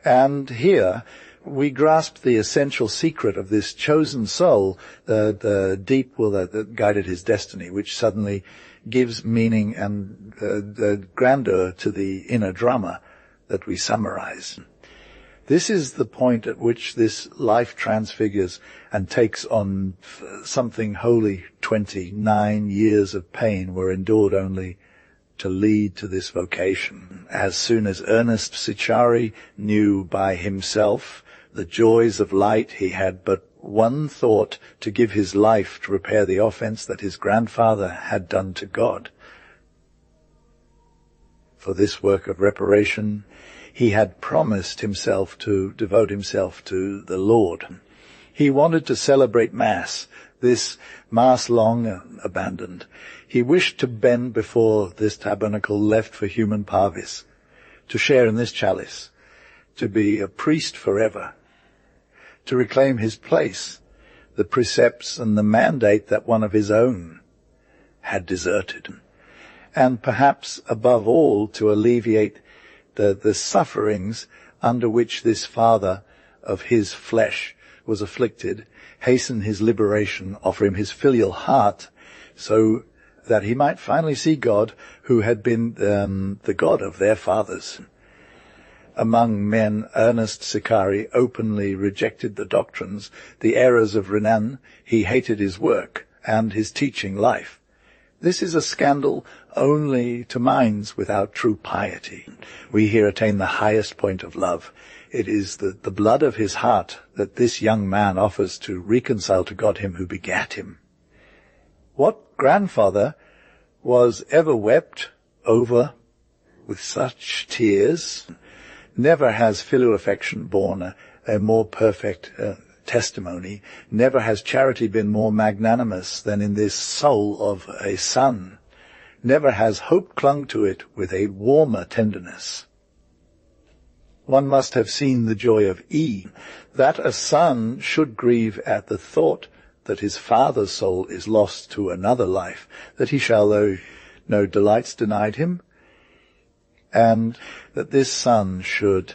And here we grasp the essential secret of this chosen soul, the deep will that guided his destiny, which suddenly gives meaning and the grandeur to the inner drama that we summarize. This is the point at which this life transfigures and takes on something holy. 29 years of pain were endured only to lead to this vocation. As soon as Ernest Psichari knew by himself the joys of light, he had but one thought: to give his life to repair the offense that his grandfather had done to God. For this work of reparation, he had promised himself to devote himself to the Lord. He wanted to celebrate Mass, this Mass long abandoned. He wished to bend before this tabernacle left for human parvis, to share in this chalice, to be a priest forever, to reclaim his place, the precepts and the mandate that one of his own had deserted, and perhaps above all to alleviate the sufferings under which this father of his flesh was afflicted, hasten his liberation, offer him his filial heart, so that he might finally see God, who had been the God of their fathers. Among men, Ernest Psichari openly rejected the doctrines, the errors of Renan. He hated his work and his teaching life. This is a scandal only to minds without true piety. We here attain the highest point of love. It is the blood of his heart that this young man offers to reconcile to God him who begat him. What grandfather was ever wept over with such tears? Never has filial affection borne a more perfect testimony. Never has charity been more magnanimous than in this soul of a son. Never has hope clung to it with a warmer tenderness. One must have seen the joy of E, that a son should grieve at the thought that his father's soul is lost to another life, that he shall know no delights denied him, and that this son should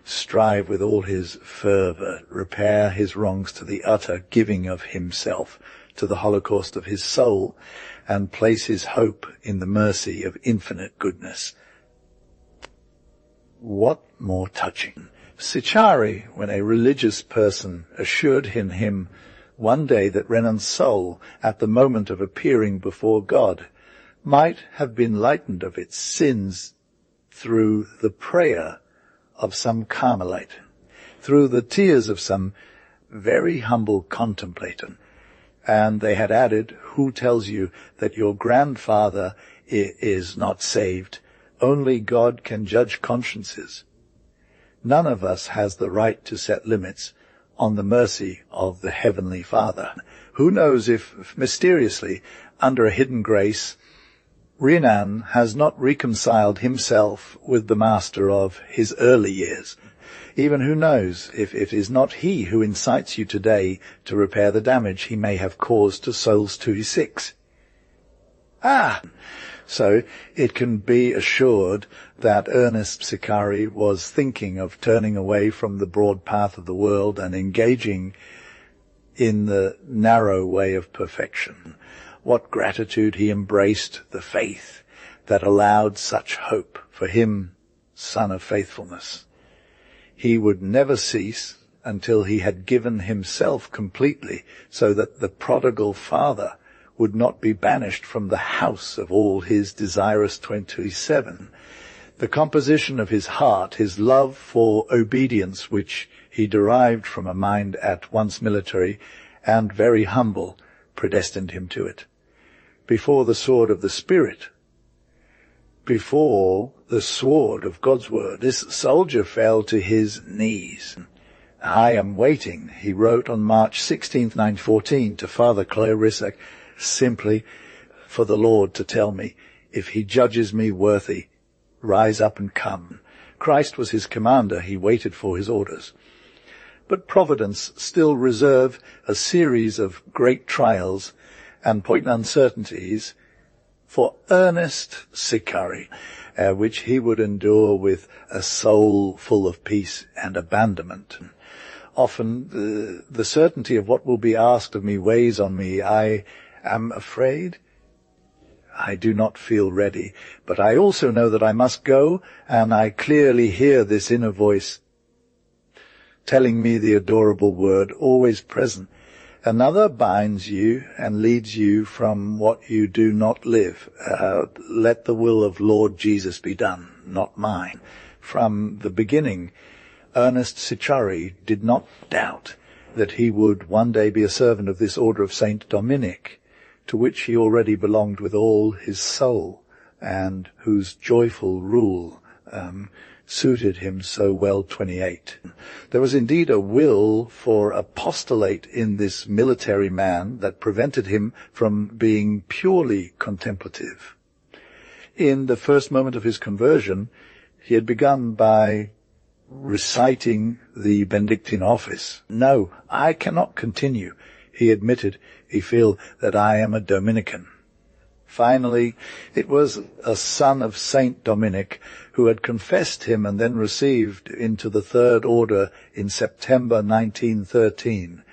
strive with all his fervour, repair his wrongs to the utter giving of himself, to the holocaust of his soul, and place his hope in the mercy of infinite goodness. What more touching? Psichari, when a religious person assured him one day that Renan's soul, at the moment of appearing before God, might have been lightened of its sins through the prayer of some Carmelite, through the tears of some very humble contemplator. And they had added, who tells you that your grandfather is not saved? Only God can judge consciences. None of us has the right to set limits on the mercy of the Heavenly Father. Who knows if mysteriously, under a hidden grace, Renan has not reconciled himself with the master of his early years. Even who knows if it is not he who incites you today to repair the damage he may have caused to souls 2 to 6. So it can be assured that Ernest Psichari was thinking of turning away from the broad path of the world and engaging in the narrow way of perfection. What gratitude he embraced the faith that allowed such hope for him, son of faithfulness. He would never cease until he had given himself completely, so that the prodigal father would not be banished from the house of all his desirous 27. The composition of his heart, his love for obedience, which he derived from a mind at once military and very humble, predestined him to it. Before the sword of the Spirit, before the sword of God's word, this soldier fell to his knees. I am waiting, he wrote on March 16th, 1914, to Father Clarissa, simply for the Lord to tell me, if he judges me worthy, rise up and come. Christ was his commander. He waited for his orders. But Providence still reserved a series of great trials and poignant uncertainties for Ernest Psichari, which he would endure with a soul full of peace and abandonment. Often the certainty of what will be asked of me weighs on me. I am afraid. I do not feel ready, but I also know that I must go, and I clearly hear this inner voice telling me the adorable word, always present. Another binds you and leads you from what you do not live. Let the will of Lord Jesus be done, not mine. From the beginning, Ernest Psichari did not doubt that he would one day be a servant of this order of Saint Dominic, to which he already belonged with all his soul, and whose joyful rule suited him so well. 28. There was indeed a will for apostolate in this military man that prevented him from being purely contemplative. In the first moment of his conversion, he had begun by reciting the Benedictine office. No, I cannot continue, he admitted. He feel that I am a Dominican. Finally, it was a son of Saint Dominic who had confessed him and then received into the Third Order in September 1913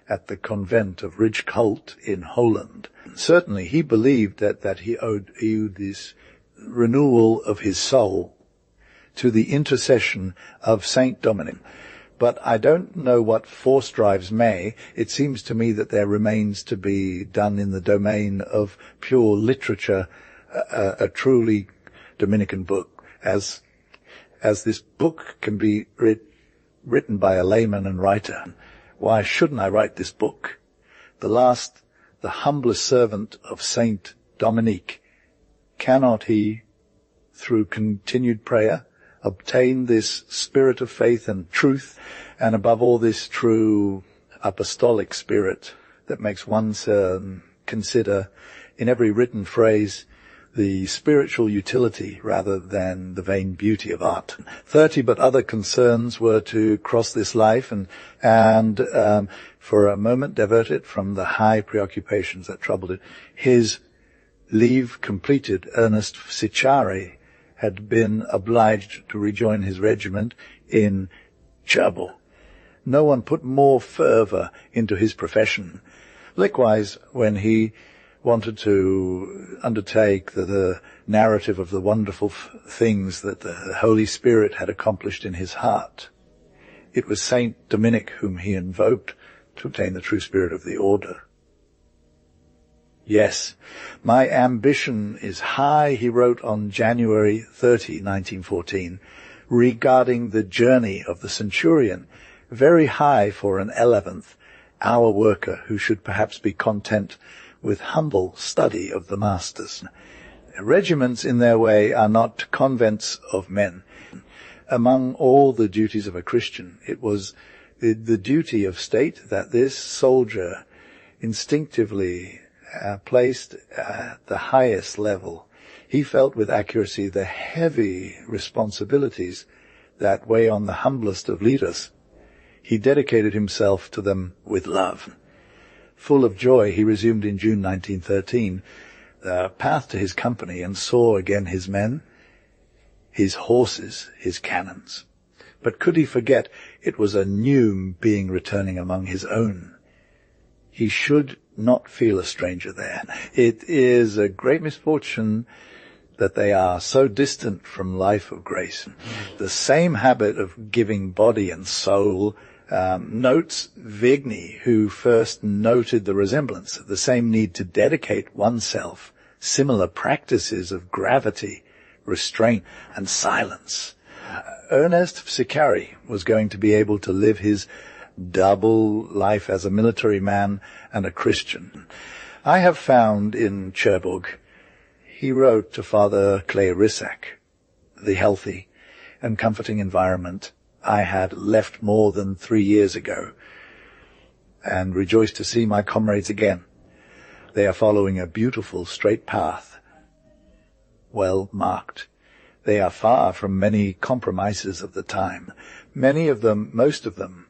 at the convent of Rijksholt in Holland. Certainly he believed that he owed this renewal of his soul to the intercession of Saint Dominic. But I don't know what force drives may. It seems to me that there remains to be done in the domain of pure literature a truly Dominican book, as this book can be written by a layman and writer. Why shouldn't I write this book? The humblest servant of Saint Dominic, cannot he, through continued prayer, obtain this spirit of faith and truth, and above all this true apostolic spirit that makes one consider in every written phrase the spiritual utility rather than the vain beauty of art. 30 but other concerns were to cross this life and for a moment divert it from the high preoccupations that troubled it. His leave completed, Ernest Psichari had been obliged to rejoin his regiment in Cherbourg. No one put more fervour into his profession. Likewise, when he wanted to undertake the narrative of the wonderful things that the Holy Spirit had accomplished in his heart, it was Saint Dominic whom he invoked to obtain the true spirit of the order. Yes, my ambition is high, he wrote on January 30, 1914, regarding the journey of the centurion, very high for an 11th hour worker who should perhaps be content with humble study of the masters. Regiments in their way are not convents of men. Among all the duties of a Christian, it was the duty of state that this soldier instinctively placed at the highest level. He felt with accuracy the heavy responsibilities that weigh on the humblest of leaders. He dedicated himself to them with love. Full of joy, he resumed in June 1913, the path to his company and saw again his men, his horses, his cannons. But could he forget it was a new being returning among his own? He should not feel a stranger there. It is a great misfortune that they are so distant from life of grace. The same habit of giving body and soul notes Vigny, who first noted the resemblance, the same need to dedicate oneself, similar practices of gravity, restraint, and silence. Ernest Psichari was going to be able to live his double life as a military man and a Christian. I have found in Cherbourg, he wrote to Father Clay Rissac, the healthy and comforting environment I had left more than 3 years ago, and rejoiced to see my comrades again. They are following a beautiful straight path, well marked. They are far from many compromises of the time. Many of them, most of them,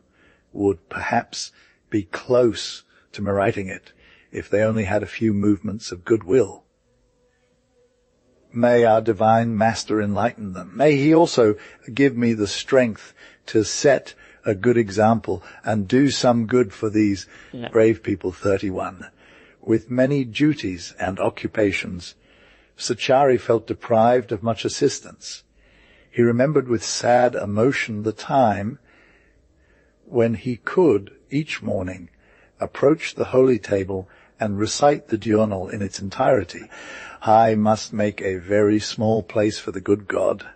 would perhaps be close to writing it if they only had a few movements of goodwill. May our divine Master enlighten them. May he also give me the strength to set a good example and do some good for these brave people, 31. With many duties and occupations, Psichari felt deprived of much assistance. He remembered with sad emotion the time when he could, each morning, approach the holy table and recite the diurnal in its entirety. "I must make a very small place for the good God,"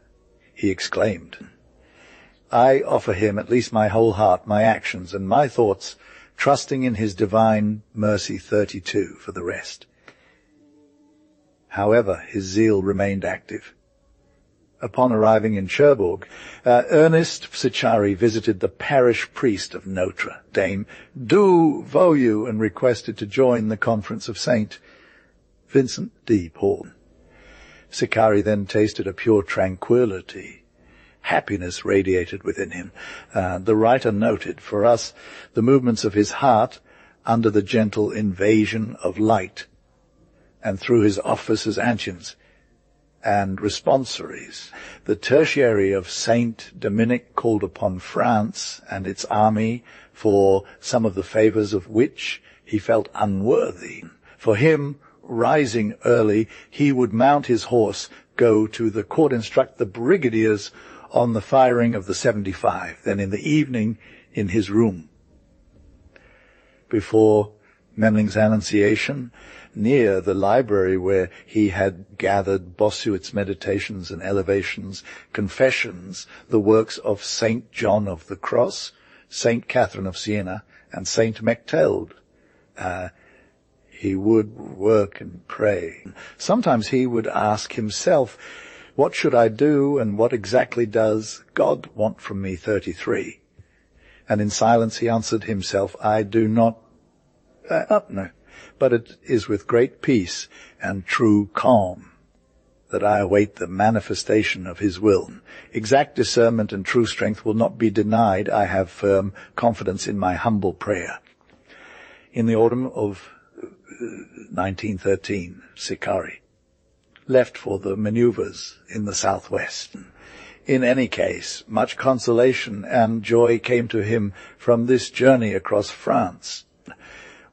he exclaimed. "I offer him at least my whole heart, my actions, and my thoughts, trusting in his divine mercy." 32 for the rest. However, his zeal remained active. Upon arriving in Cherbourg, Ernest Psichari visited the parish priest of Notre Dame du Vouillou and requested to join the conference of Saint Vincent de Paul. Psichari then tasted a pure tranquility. Happiness radiated within him. The writer noted for us the movements of his heart under the gentle invasion of light, and through his offices, antiens, and responsories. The tertiary of Saint Dominic called upon France and its army for some of the favors of which he felt unworthy. For him, rising early, he would mount his horse, go to the court, instruct the brigadiers on the firing of the 75, then in the evening in his room. Before Memling's Annunciation, near the library where he had gathered Bossuet's Meditations and Elevations, Confessions, the works of Saint John of the Cross, Saint Catherine of Siena, and Saint Mechteld. He would work and pray. Sometimes he would ask himself, "What should I do, and what exactly does God want from me?" 33. And in silence he answered himself, "I do not no. But it is with great peace and true calm that I await the manifestation of his will. Exact discernment and true strength will not be denied. I have firm confidence in my humble prayer." In the autumn of 1913, Psichari left for the maneuvers in the southwest. In any case, much consolation and joy came to him from this journey across France.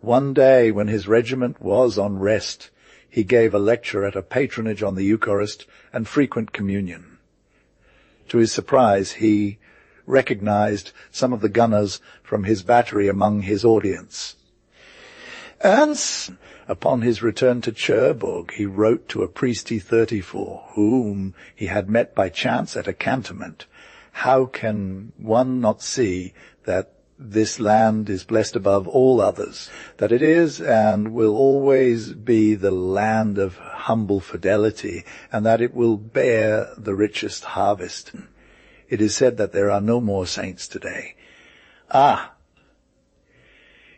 One day, when his regiment was on rest, he gave a lecture at a patronage on the Eucharist and frequent communion. To his surprise, he recognized some of the gunners from his battery among his audience. And upon his return to Cherbourg, he wrote to a priesty 34, whom he had met by chance at a cantonment, "How can one not see that this land is blessed above all others, that it is and will always be the land of humble fidelity, and that it will bear the richest harvest? It is said that there are no more saints today."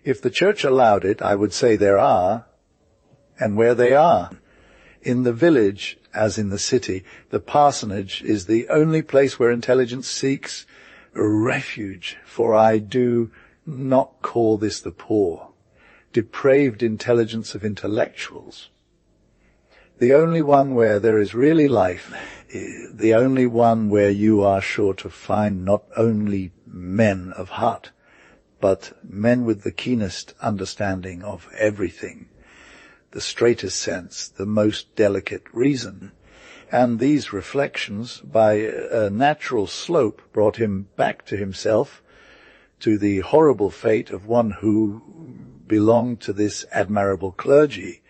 If the Church allowed it, I would say there are, and where they are. In the village, as in the city, the parsonage is the only place where intelligence seeks refuge, for I do not call this the poor, depraved intelligence of intellectuals. The only one where there is really life, the only one where you are sure to find not only men of heart, but men with the keenest understanding of everything, the straightest sense, the most delicate reason. And these reflections, by a natural slope, brought him back to himself, to the horrible fate of one who belonged to this admirable clergy,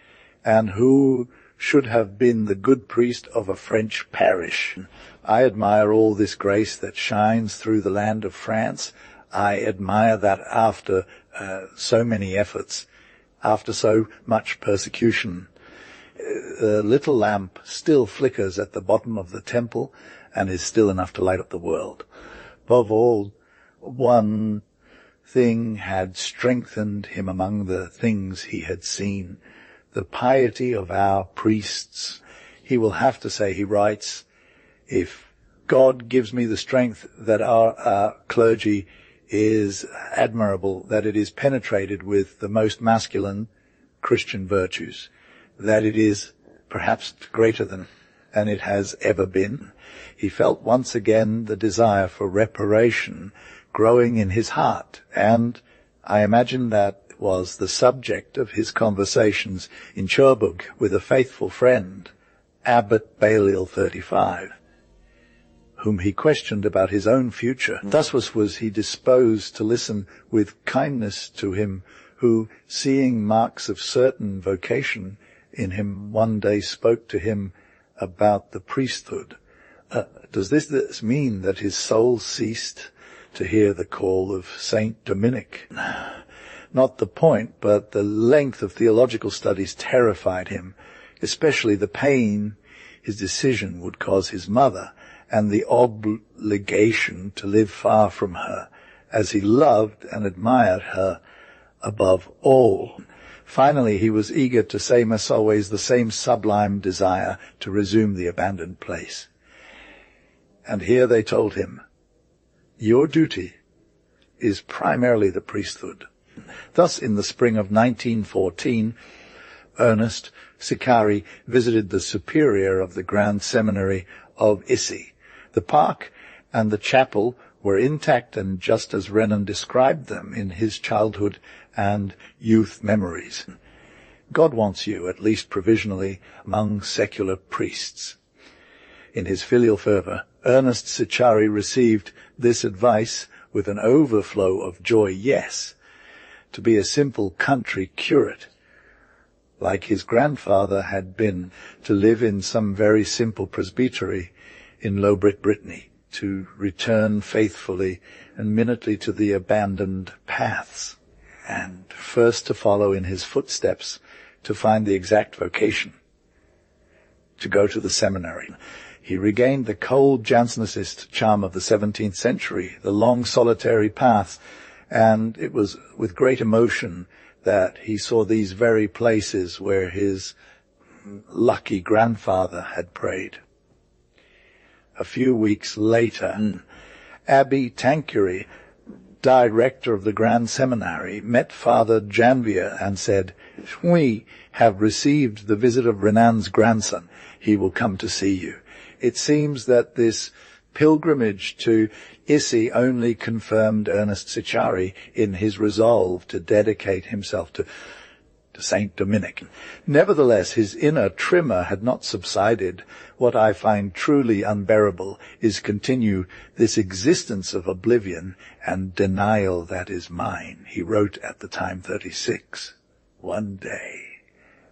and who should have been the good priest of a French parish. I admire all this grace that shines through the land of France. I admire that after so many efforts, after so much persecution, the little lamp still flickers at the bottom of the temple and is still enough to light up the world. Above all, one thing had strengthened him among the things he had seen, the piety of our priests. He will have to say, he writes, if God gives me the strength that our clergy is admirable, that it is penetrated with the most masculine Christian virtues, that it is perhaps greater than it has ever been. He felt once again the desire for reparation growing in his heart, and I imagine that was the subject of his conversations in Cherbourg with a faithful friend, Abbot Balliol 35, whom he questioned about his own future. Thus was he disposed to listen with kindness to him, who, seeing marks of certain vocation in him, one day spoke to him about the priesthood. Does this mean that his soul ceased to hear the call of Saint Dominic? Not the point, but the length of theological studies terrified him, especially the pain his decision would cause his mother, and the obligation to live far from her, as he loved and admired her above all. Finally, he was eager to, same as always, the same sublime desire to resume the abandoned place. And here they told him, your duty is primarily the priesthood. Thus, in the spring of 1914, Ernest Psichari visited the superior of the Grand Seminary of Issy. The park and the chapel were intact and just as Renan described them in his childhood and youth memories. God wants you, at least provisionally, among secular priests. In his filial fervor, Ernest Psichari received this advice with an overflow of joy. Yes, to be a simple country curate, like his grandfather had been, to live in some very simple presbytery in Low Brittany, to return faithfully and minutely to the abandoned paths, and first to follow in his footsteps, to find the exact vocation, to go to the seminary. He regained the cold Jansenist charm of the 17th century, the long solitary path, and it was with great emotion that he saw these very places where his lucky grandfather had prayed. A few weeks later, Abbé Tanqueray, director of the Grand Seminary, met Father Janvier and said, we have received the visit of Renan's grandson. He will come to see you. It seems that this pilgrimage to Issy only confirmed Ernest Psichari in his resolve to dedicate himself to Saint Dominic. Nevertheless, his inner tremor had not subsided. What I find truly unbearable is continue this existence of oblivion and denial that is mine, he wrote at the time 36. One day.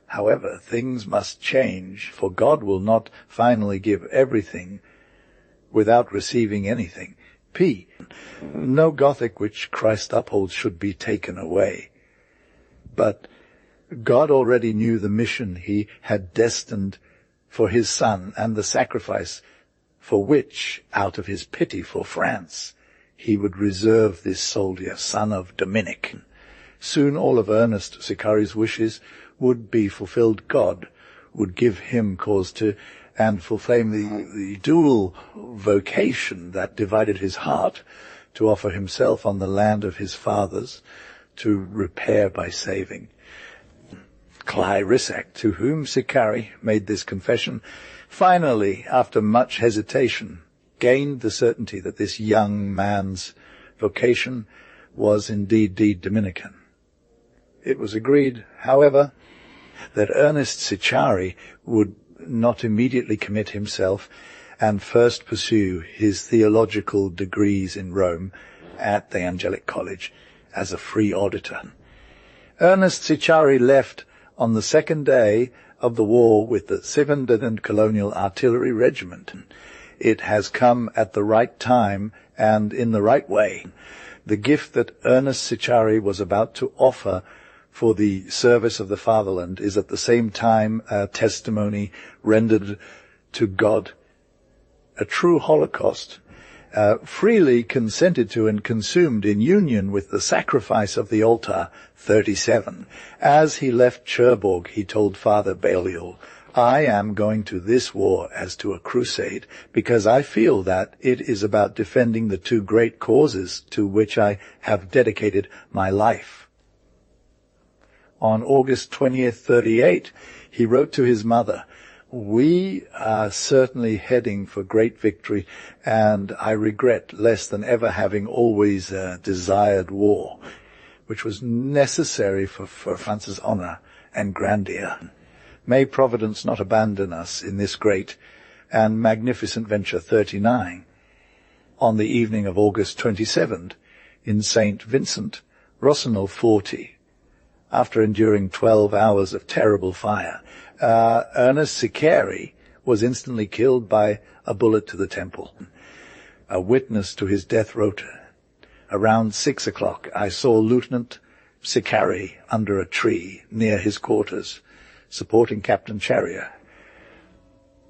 However, things must change, for God will not finally give everything without receiving anything. P. No Gothic which Christ upholds should be taken away. But God already knew the mission he had destined for his son and the sacrifice for which, out of his pity for France, he would reserve this soldier, son of Dominic. Soon all of Ernest Psichari's wishes would be fulfilled. God would give him cause to and fulfill the dual vocation that divided his heart, to offer himself on the land of his fathers, to repair by saving. Clarissek, to whom Psichari made this confession, finally, after much hesitation, gained the certainty that this young man's vocation was indeed Dominican. It was agreed, however, that Ernest Psichari would not immediately commit himself and first pursue his theological degrees in Rome at the Angelic College as a free auditor. Ernest Psichari left on the second day of the war with the 7th Colonial Artillery Regiment. It has come at the right time and in the right way. The gift that Ernest Psichari was about to offer for the service of the fatherland is at the same time a testimony rendered to God, a true Holocaust, freely consented to and consumed in union with the sacrifice of the altar 37. As he left Cherbourg, he told Father Balliol, "I am going to this war as to a crusade, because I feel that it is about defending the two great causes to which I have dedicated my life." On August 20th, 38, he wrote to his mother, "We are certainly heading for great victory, and I regret less than ever having always desired war, which was necessary for France's honor and grandeur. May Providence not abandon us in this great and magnificent venture." 39. On the evening of August 27th, in St. Vincent, Rossignol 40, after enduring 12 hours of terrible fire, Ernest Psichari was instantly killed by a bullet to the temple. A witness to his death wrote, "Around 6 o'clock I saw Lieutenant Psichari under a tree near his quarters, supporting Captain Charrier,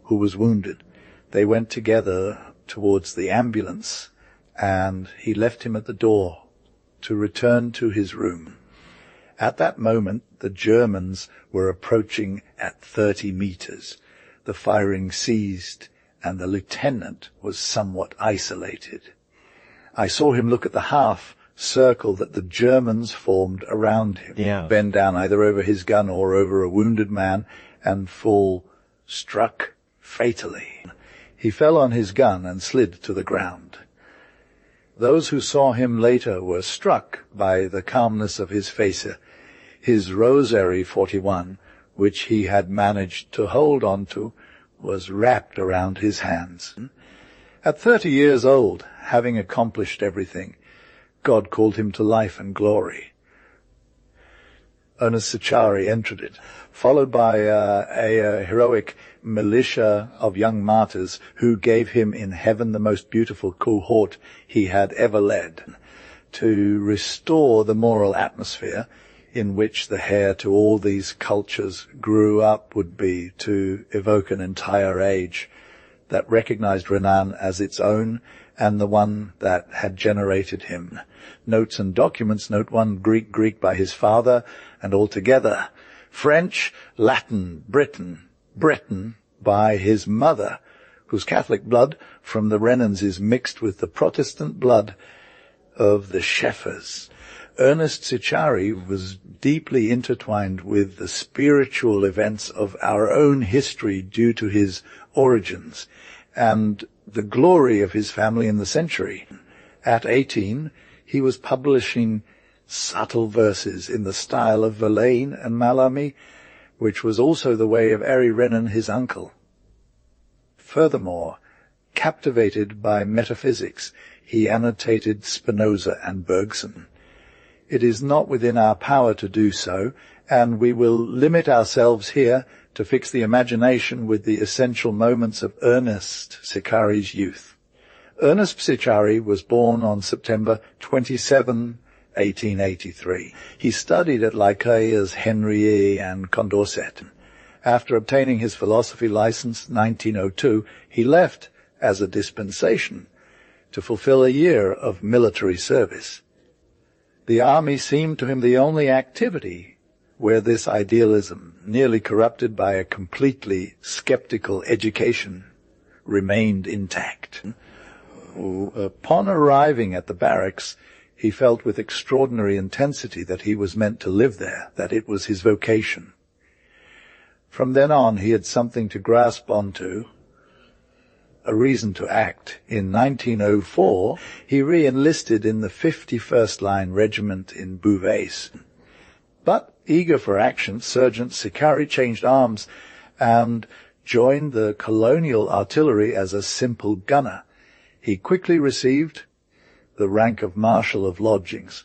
who was wounded. They went together towards the ambulance, and he left him at the door to return to his room. At that moment, the Germans were approaching at 30 meters. The firing ceased, and the lieutenant was somewhat isolated. I saw him look at the half circle that the Germans formed around him, bend down either over his gun or over a wounded man, and fall, struck fatally. He fell on his gun and slid to the ground. Those who saw him later were struck by the calmness of his face. His rosary 41, which he had managed to hold on to, was wrapped around his hands. At 30 years old, having accomplished everything, God called him to life and glory. Ernest Psichari entered it, followed by a heroic militia of young martyrs who gave him in heaven the most beautiful cohort he had ever led, to restore the moral atmosphere in which the heir to all these cultures grew up would be, to evoke an entire age that recognized Renan as its own and the one that had generated him. Notes and documents note one Greek by his father, and altogether French, Latin, Breton by his mother, whose Catholic blood from the Renans is mixed with the Protestant blood of the Scheffers. Ernest Psichari was deeply intertwined with the spiritual events of our own history due to his origins and the glory of his family in the century. At 18, he was publishing subtle verses in the style of Verlaine and Mallarmé, which was also the way of Henri Renan, his uncle. Furthermore, captivated by metaphysics, he annotated Spinoza and Bergson. It is not within our power to do so, and we will limit ourselves here to fix the imagination with the essential moments of Ernest Psichari's youth. Ernest Psichari was born on September 27, 1883. He studied at Lycea's Henriet and Condorcet. After obtaining his philosophy license in 1902, he left as a dispensation to fulfill a year of military service. The army seemed to him the only activity where this idealism, nearly corrupted by a completely skeptical education, remained intact. Upon arriving at the barracks, he felt with extraordinary intensity that he was meant to live there, that it was his vocation. From then on, he had something to grasp onto, a reason to act. In 1904, he re-enlisted in the 51st Line Regiment in Beauvais. But, eager for action, Sergeant Psichari changed arms and joined the colonial artillery as a simple gunner. He quickly received the rank of Marshal of Lodgings.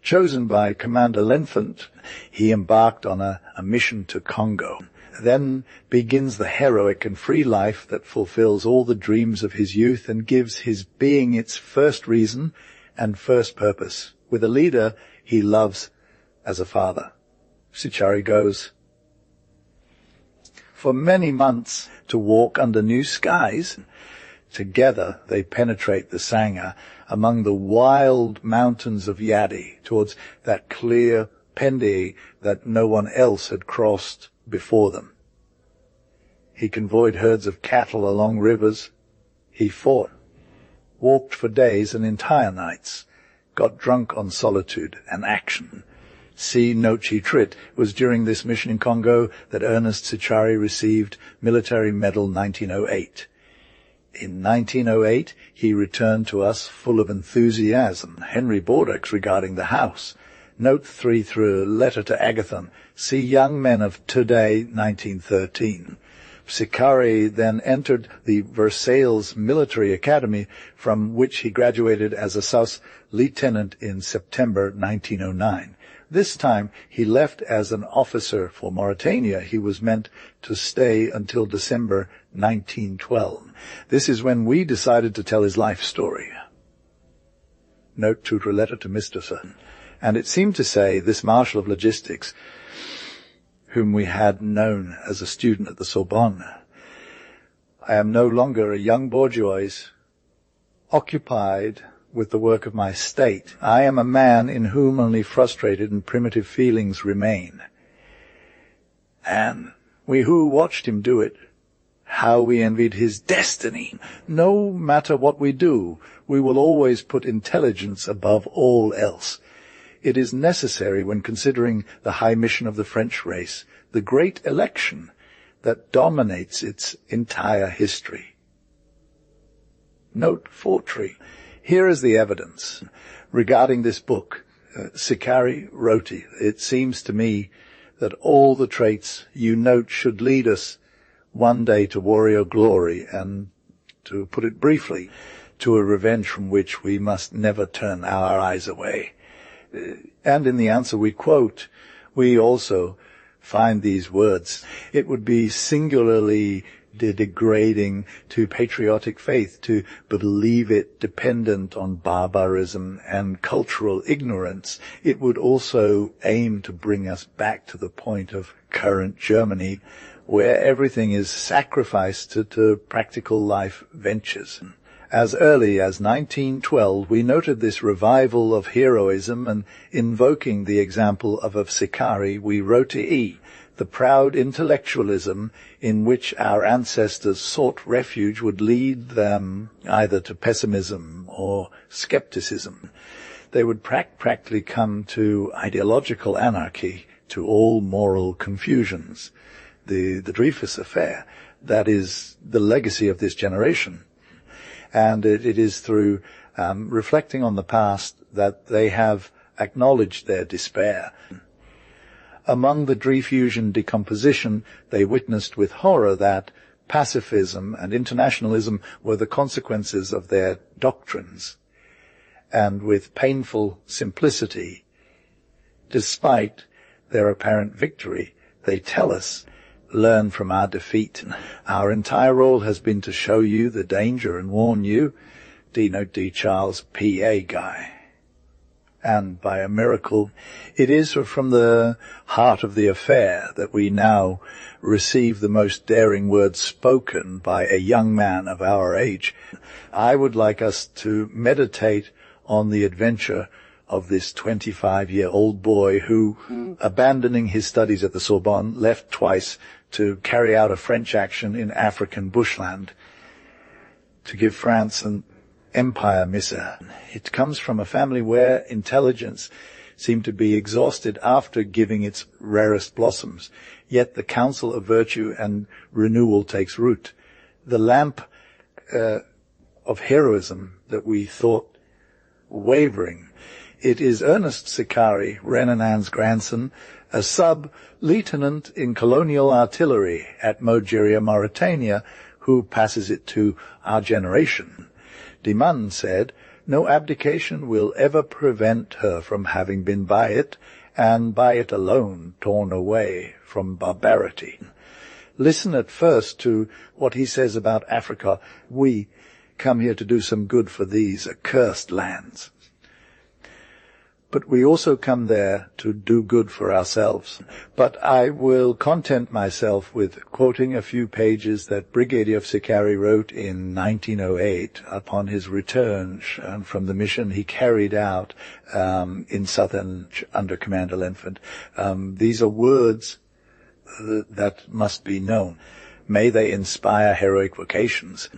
Chosen by Commander Lenfant, he embarked on a mission to Congo. Then begins the heroic and free life that fulfills all the dreams of his youth and gives his being its first reason and first purpose, with a leader he loves as a father. Psichari goes, "For many months to walk under new skies. Together they penetrate the Sangha among the wild mountains of Yadi towards that clear Pendie that no one else had crossed before them. He convoyed herds of cattle along rivers. He fought, walked for days and entire nights, got drunk on solitude and action. See Nochi Trit. It was during this mission in Congo that Ernest Psichari received Military Medal 1908. In 1908, he returned to us full of enthusiasm. Henry Bordeaux regarding the house. Note 3 through a letter to Agathon. See Young Men of Today, 1913. Psichari then entered the Versailles Military Academy, from which he graduated as a Sous Lieutenant in September 1909. This time he left as an officer for Mauritania. He was meant to stay until December 1912. This is when we decided to tell his life story. Note 2 to a letter to Mr. Sir. And it seemed to say, this Marshal of Logistics, whom we had known as a student at the Sorbonne, I am no longer a young bourgeois occupied with the work of my state. I am a man in whom only frustrated and primitive feelings remain. And we who watched him do it, how we envied his destiny. No matter what we do, we will always put intelligence above all else. It is necessary when considering the high mission of the French race, the great election that dominates its entire history. Note 4. Here is the evidence regarding this book. Psichari wrote it. It seems to me that all the traits you note should lead us one day to warrior glory and, to put it briefly, to a revenge from which we must never turn our eyes away. And in the answer we quote, we also find these words. It would be singularly degrading to patriotic faith to believe it dependent on barbarism and cultural ignorance. It would also aim to bring us back to the point of current Germany, where everything is sacrificed to practical life ventures. As early as 1912, we noted this revival of heroism, and invoking the example of Psichari, we wrote to E, the proud intellectualism in which our ancestors sought refuge would lead them either to pessimism or skepticism. They would practically come to ideological anarchy, to all moral confusions. The Dreyfus affair, that is the legacy of this generation. And it is through reflecting on the past that they have acknowledged their despair. Among the Dreyfusian decomposition, they witnessed with horror that pacifism and internationalism were the consequences of their doctrines, and with painful simplicity, despite their apparent victory, they tell us, learn from our defeat. Our entire role has been to show you the danger and warn you. D. Charles P.A. Guy. And by a miracle, it is from the heart of the affair that we now receive the most daring words spoken by a young man of our age. I would like us to meditate on the adventure of this 25-year-old boy who, abandoning his studies at the Sorbonne, left twice to carry out a French action in African bushland, to give France an empire mission. It comes from a family where intelligence seemed to be exhausted after giving its rarest blossoms. Yet the counsel of virtue and renewal takes root. The lamp of heroism that we thought wavering. It is Ernest Psichari, Renan's grandson, a sub-lieutenant in colonial artillery at Mogeria, Mauritania, who passes it to our generation. Diman said, "No abdication will ever prevent her from having been by it, and by it alone torn away from barbarity." Listen at first to what he says about Africa. We come here to do some good for these accursed lands. But we also come there to do good for ourselves. But I will content myself with quoting a few pages that Brigadier Psichari wrote in 1908 upon his return from the mission he carried out in southern under Commander Lenford. These are words that must be known. May they inspire heroic vocations.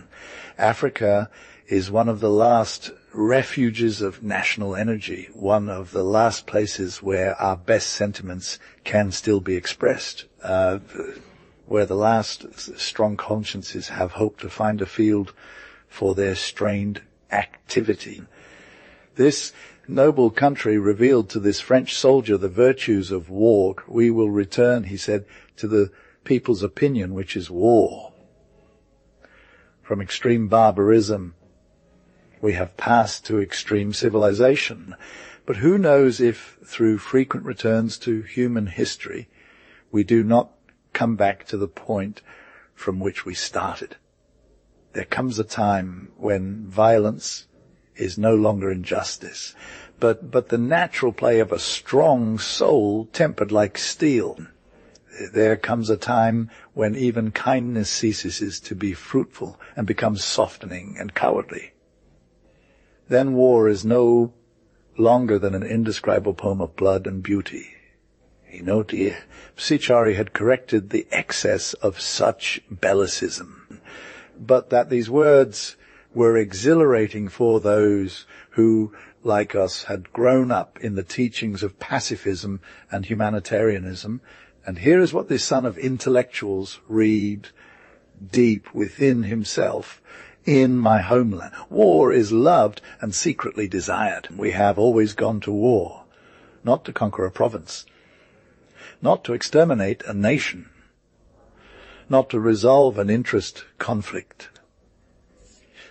Africa is one of the last refuges of national energy, one of the last places where our best sentiments can still be expressed, where the last strong consciences have hoped to find a field for their strained activity. This noble country revealed to this French soldier the virtues of war. We will return, he said, to the people's opinion, which is war. From extreme barbarism, we have passed to extreme civilization. But who knows if, through frequent returns to human history, we do not come back to the point from which we started. There comes a time when violence is no longer injustice, but the natural play of a strong soul tempered like steel. There comes a time when even kindness ceases to be fruitful and becomes softening and cowardly. Then war is no longer than an indescribable poem of blood and beauty. Psichari had corrected the excess of such bellicism, but that these words were exhilarating for those who, like us, had grown up in the teachings of pacifism and humanitarianism. And here is what this son of intellectuals read deep within himself. In my homeland, war is loved and secretly desired. We have always gone to war, not to conquer a province, not to exterminate a nation, not to resolve an interest conflict.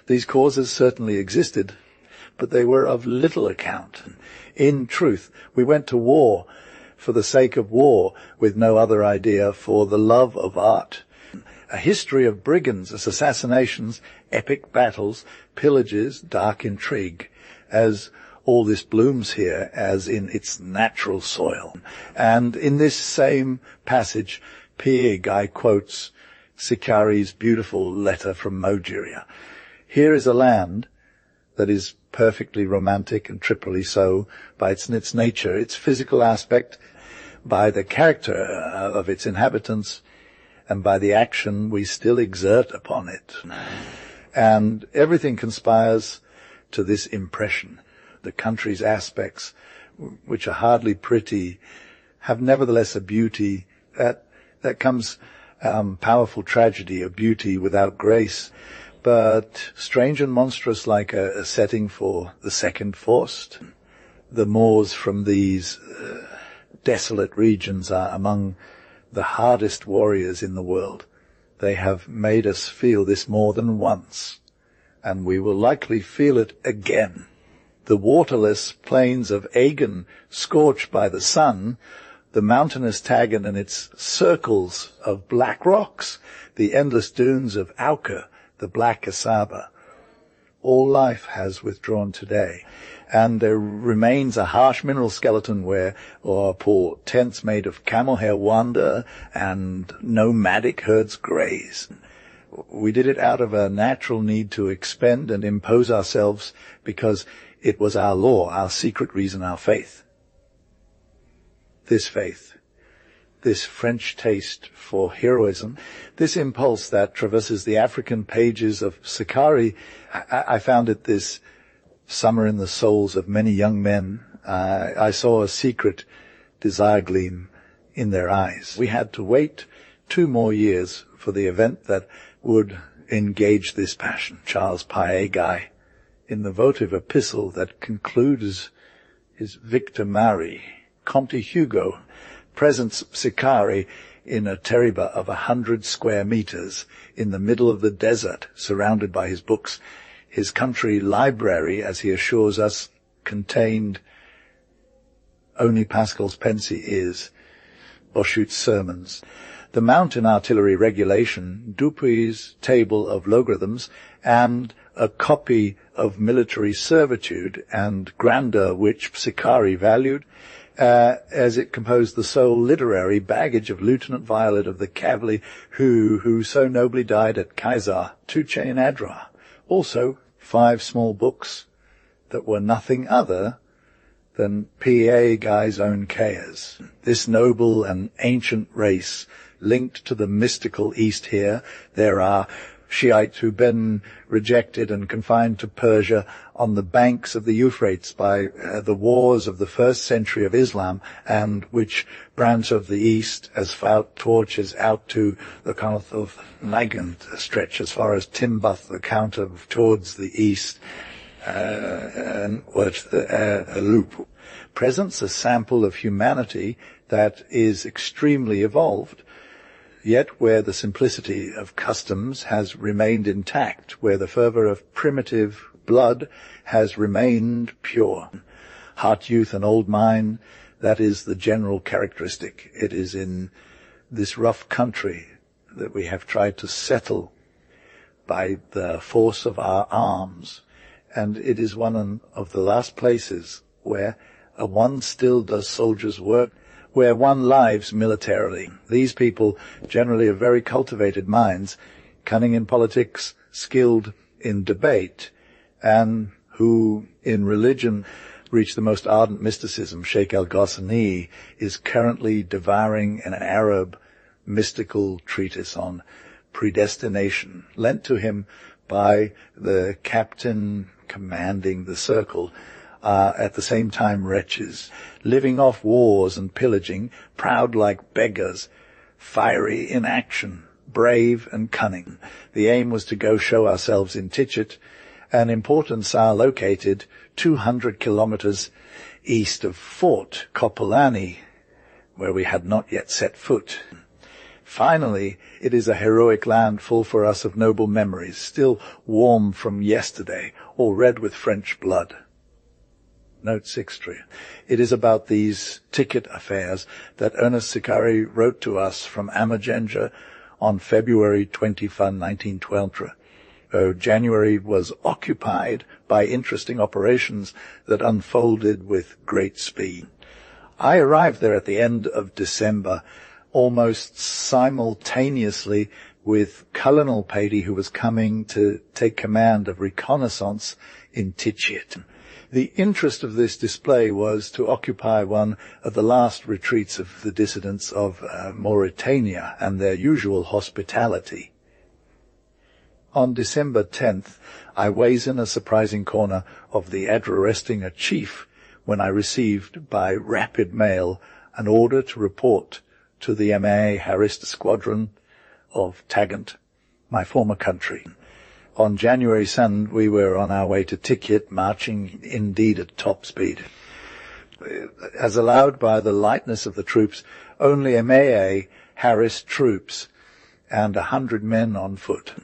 These causes certainly existed, but they were of little account. In truth, we went to war for the sake of war, with no other idea, for the love of art. A history of brigands, assassinations, epic battles, pillages, dark intrigue, as all this blooms here as in its natural soil. And in this same passage, Guy quotes Psichari's beautiful letter from Mogeria. Here is a land that is perfectly romantic and triply so by its nature, its physical aspect, by the character of its inhabitants, and by the action we still exert upon it. And everything conspires to this impression. The country's aspects, which are hardly pretty, have nevertheless a beauty that comes, powerful tragedy, a beauty without grace, but strange and monstrous like a setting for the second Faust. The Moors from these desolate regions are among the hardest warriors in the world. They have made us feel this more than once, and we will likely feel it again. The waterless plains of Aegon, scorched by the sun, the mountainous Tagan and its circles of black rocks, the endless dunes of Auca, the black Asaba. All life has withdrawn today, and there remains a harsh mineral skeleton where poor tents made of camel hair wander and nomadic herds graze. We did it out of a natural need to expend and impose ourselves because it was our law, our secret reason, our faith. This faith, this French taste for heroism, this impulse that traverses the African pages of Psichari, I found it this summer in the souls of many young men I saw a secret desire gleam in their eyes. We had to wait 2 more years for the event that would engage this passion. Charles Paet, in the votive epistle that concludes his Victor Marie, Comte Hugo presents Psichari in a terriba of 100 square meters in the middle of the desert, surrounded by his books. His country library, as he assures us, contained only Pascal's Pensées, Boschut's sermons, the mountain artillery regulation, Dupuy's table of logarithms, and a copy of military servitude and grandeur which Psichari valued, as it composed the sole literary baggage of Lieutenant Violet of the cavalry who so nobly died at Kaiser, Tuche and Adra. Also 5 small books that were nothing other than P.A. Guy's own cares. This noble and ancient race linked to the mystical East here. There are Shiites who've been rejected and confined to Persia on the banks of the Euphrates by the wars of the 1st century of Islam, and which branch of the East as far torches out to the Count of Nigant stretch as far as Timbuth, the Count of towards the East, and a loop. Presents a sample of humanity that is extremely evolved, yet where the simplicity of customs has remained intact, where the fervor of primitive blood has remained pure. Heart, youth, and old mind, that is the general characteristic. It is in this rough country that we have tried to settle by the force of our arms, and it is one of the last places where one still does soldier's work, where one lives militarily. These people generally have very cultivated minds, cunning in politics, skilled in debate, and who in religion reach the most ardent mysticism. Sheikh al-Ghassani is currently devouring an Arab mystical treatise on predestination, lent to him by the captain commanding the circle, at the same time wretches, living off wars and pillaging, proud like beggars, fiery in action, brave and cunning. The aim was to go show ourselves in Tichet, an important Tsar located 200 kilometers east of Fort Kopolani, where we had not yet set foot. Finally, it is a heroic land full for us of noble memories, still warm from yesterday, or red with French blood. Note 6. It is about these ticket affairs that Ernest Psichari wrote to us from Amagenja on February 21, 1912. January was occupied by interesting operations that unfolded with great speed. I arrived there at the end of December, almost simultaneously with Colonel Patey, who was coming to take command of reconnaissance in Tichet. The interest of this display was to occupy one of the last retreats of the dissidents of Mauritania and their usual hospitality. On December 10th, I was in a surprising corner of the Adra arresting a chief when I received by rapid mail an order to report to the MA Harist Squadron of Tagant, my former country. On January 2nd, we were on our way to Tichet, marching indeed at top speed. As allowed by the lightness of the troops, only MAA Harris troops and 100 men on foot.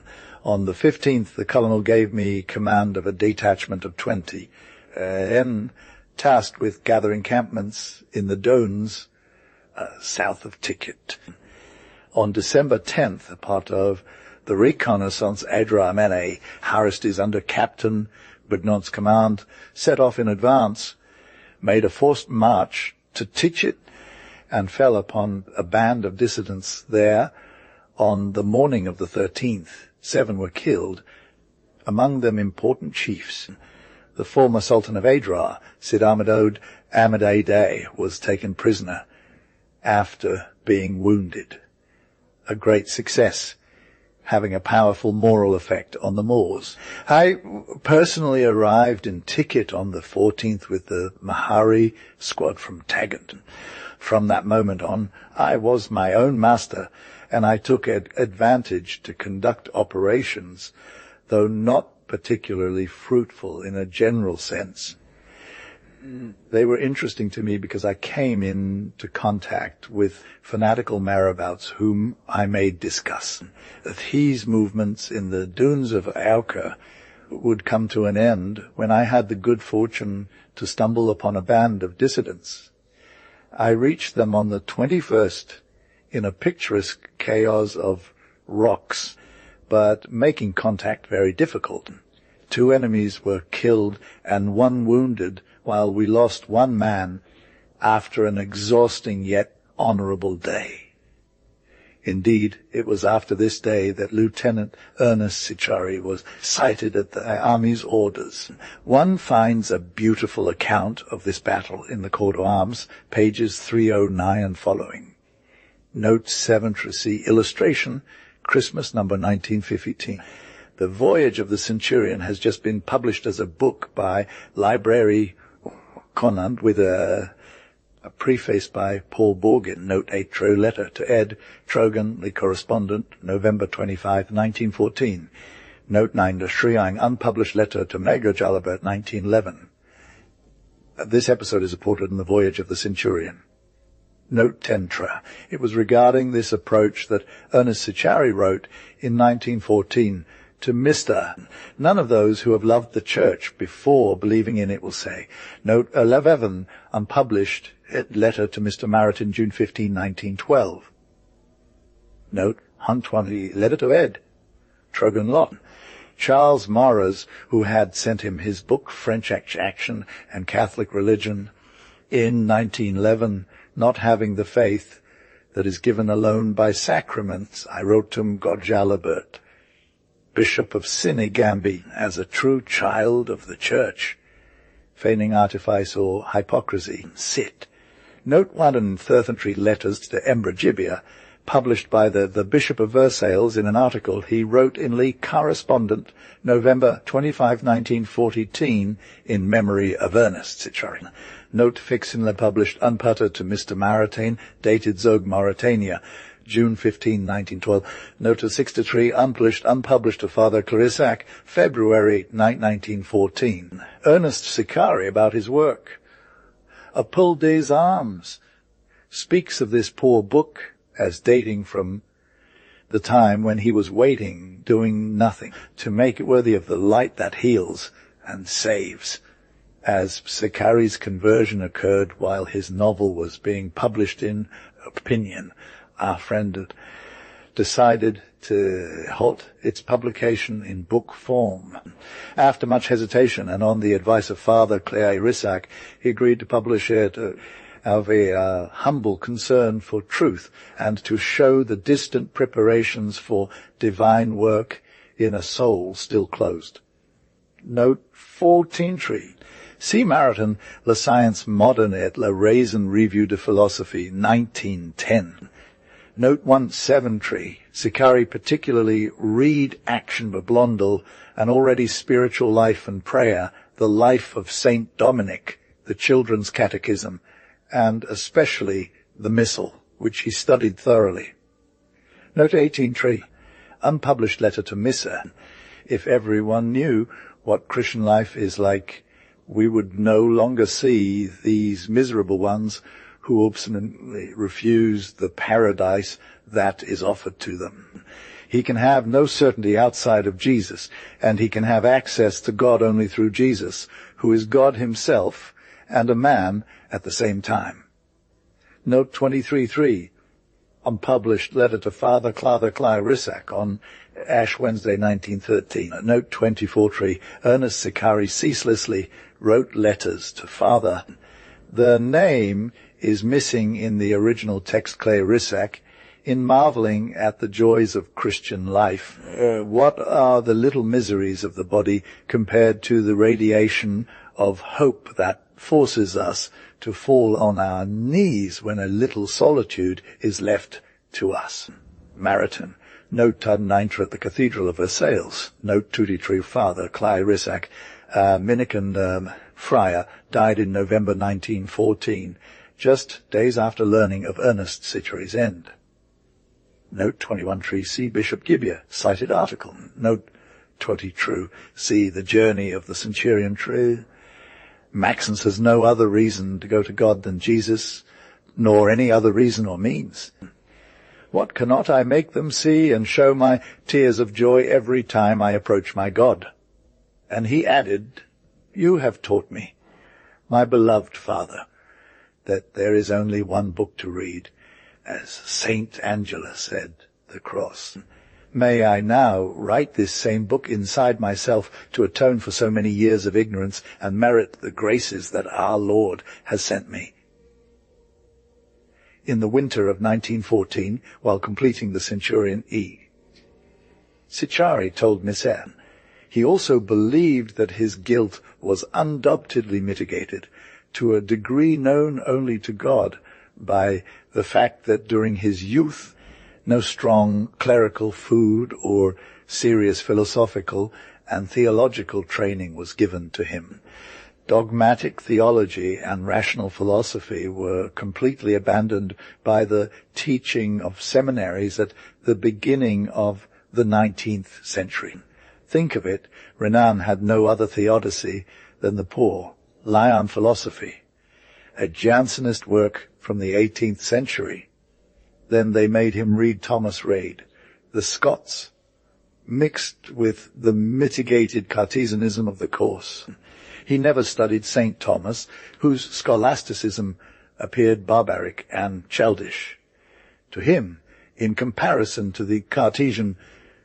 On the 15th, the colonel gave me command of a detachment of 20, then tasked with gathering encampments in the Dones, south of Tichet. On December 10th, a part of the reconnaissance Adra Mene, Harist is under Captain Bednont's command, set off in advance, made a forced march to Tichet, and fell upon a band of dissidents there on the morning of the 13th. 7 were killed, among them important chiefs. The former Sultan of Adra, Sid Ahmed Day, was taken prisoner after being wounded. A great success, having a powerful moral effect on the Moors. I personally arrived in Tikrit on the 14th with the Mahari squad from Taggart. From that moment on, I was my own master, and I took advantage to conduct operations, though not particularly fruitful in a general sense. They were interesting to me because I came into contact with fanatical marabouts whom I made discuss. These movements in the dunes of Auca would come to an end when I had the good fortune to stumble upon a band of dissidents. I reached them on the 21st in a picturesque chaos of rocks, but making contact very difficult. 2 enemies were killed and 1 wounded, while we lost 1 man after an exhausting yet honorable day. Indeed, it was after this day that Lieutenant Ernest Psichari was cited at the army's orders. One finds a beautiful account of this battle in the Coat of Arms, pages 309 and following. Note 7 to see illustration, Christmas number 1915. The Voyage of the Centurion has just been published as a book by Library Conant with a preface by Paul Borgin. Note 8, Tro letter to Ed Trogan, the correspondent, November 25, 1914. Note 9, the Shriang unpublished letter to Major Jalabert, 1911. This episode is reported in the Voyage of the Centurion. Note 10, Tra. It was regarding this approach that Ernest Psichari wrote in 1914 to Mr. None of those who have loved the church before believing in it will say. Note 11, unpublished letter to Mr. Maratin, June 15, 1912. Note 120, letter to Ed Trogan Lot. Charles Maurras, who had sent him his book French Action and Catholic Religion in 1911, not having the faith that is given alone by sacraments, I wrote to him, God Jalabert, Bishop of Sinigambi, as a true child of the Church, feigning artifice or hypocrisy, sit. Note 133 letters to Embragibia, published by the Bishop of Versailles in an article he wrote in Le Correspondent, November 25, 1914, in memory of Ernest Psichari. Note fix in the published Unputter to Mr. Maratain, dated Zog, Mauritania, June 15, 1912. Note 63, unpublished to Father Clarissac, February 1914. Ernest Psichari, about his work. A Pull des Armes speaks of this poor book as dating from the time when he was waiting, doing nothing, to make it worthy of the light that heals and saves. As Psichari's conversion occurred while his novel was being published in Opinion, our friend had decided to halt its publication in book form. After much hesitation and on the advice of Father Clarissac, he agreed to publish it of a humble concern for truth and to show the distant preparations for divine work in a soul still closed. Note 14 tree. See Maratin, La Science Moderne et la Raison Revue de Philosophie, 1910. Note 17 tree. Psichari particularly read Action by Blondel, An Already Spiritual Life and Prayer, The Life of Saint Dominic, the Children's Catechism, and especially the Missal, which he studied thoroughly. Note 18 tree. Unpublished letter to Missa. If everyone knew what Christian life is like, we would no longer see these miserable ones who obstinately refuse the paradise that is offered to them. He can have no certainty outside of Jesus, and he can have access to God only through Jesus, who is God himself and a man at the same time. Note 23.3, unpublished letter to Father Clarissac on Ash Wednesday 1913. Note 24.3, Ernest Psichari ceaselessly wrote letters to Father. The name is missing in the original text Clarissac. In marveling at the joys of Christian life, what are the little miseries of the body compared to the radiation of hope that forces us to fall on our knees when a little solitude is left to us? Maratin. Note Tad Nintra at the Cathedral of Versailles. Note Tutti True Father, Clay Rissac, Minican friar, died in November 1914, just days after learning of Ernest Psichari's end. Note 21 Tree, see Bishop Gibeah, cited article. Note 20 True, see The Journey of the Centurion True. Maxence has no other reason to go to God than Jesus, nor any other reason or means. What cannot I make them see and show my tears of joy every time I approach my God? And he added, you have taught me, my beloved Father, that there is only one book to read, as Saint Angela said, the cross. May I now write this same book inside myself to atone for so many years of ignorance and merit the graces that our Lord has sent me. In the winter of 1914, while completing the Centurion E, Psichari told Miss Anne he also believed that his guilt was undoubtedly mitigated to a degree known only to God by the fact that during his youth no strong clerical food or serious philosophical and theological training was given to him. Dogmatic theology and rational philosophy were completely abandoned by the teaching of seminaries at the beginning of the 19th century. Think of it, Renan had no other theodicy than the poor, Lion philosophy, a Jansenist work from the 18th century. Then they made him read Thomas Reid, the Scots, mixed with the mitigated Cartesianism of the course. He never studied St. Thomas, whose scholasticism appeared barbaric and childish. To him, in comparison to the Cartesian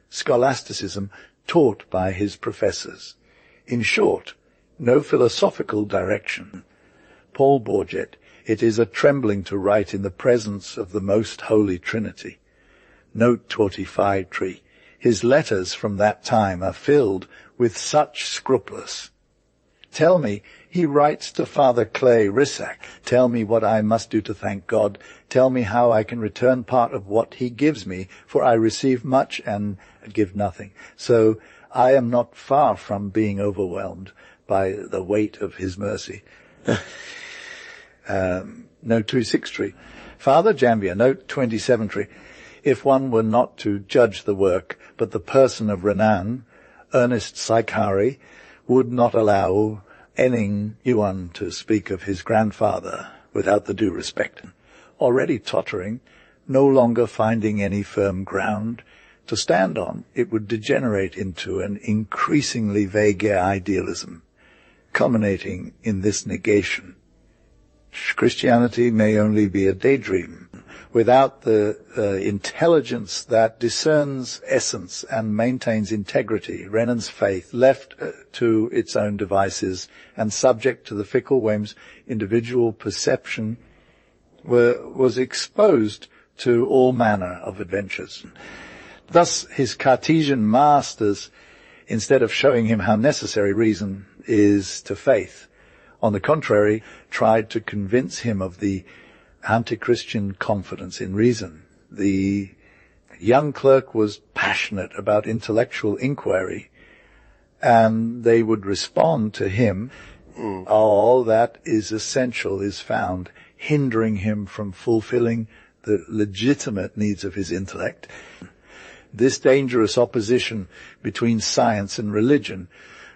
scholasticism taught by his professors. In short, no philosophical direction. Paul Bourget, it is a trembling to write in the presence of the most holy Trinity. Note 25 Tree. His letters from that time are filled with such scrupulous. Tell me, he writes to Father Clay Rissac, tell me what I must do to thank God. Tell me how I can return part of what he gives me, for I receive much and give nothing. So I am not far from being overwhelmed by the weight of his mercy. Note 26 Tree. Father Janvier, note 27 Tree. If one were not to judge the work, but the person of Renan, Ernest Psichari would not allow anyone to speak of his grandfather without the due respect. Already tottering, no longer finding any firm ground to stand on, it would degenerate into an increasingly vague idealism, culminating in this negation. Christianity may only be a daydream. Without the intelligence that discerns essence and maintains integrity, Renan's faith, left to its own devices and subject to the fickle whims, individual perception, was exposed to all manner of adventures. Thus his Cartesian masters, instead of showing him how necessary reason is to faith, on the contrary, tried to convince him of the anti-Christian confidence in reason. The young clerk was passionate about intellectual inquiry, and they would respond to him, all that is essential is found, hindering him from fulfilling the legitimate needs of his intellect. This dangerous opposition between science and religion,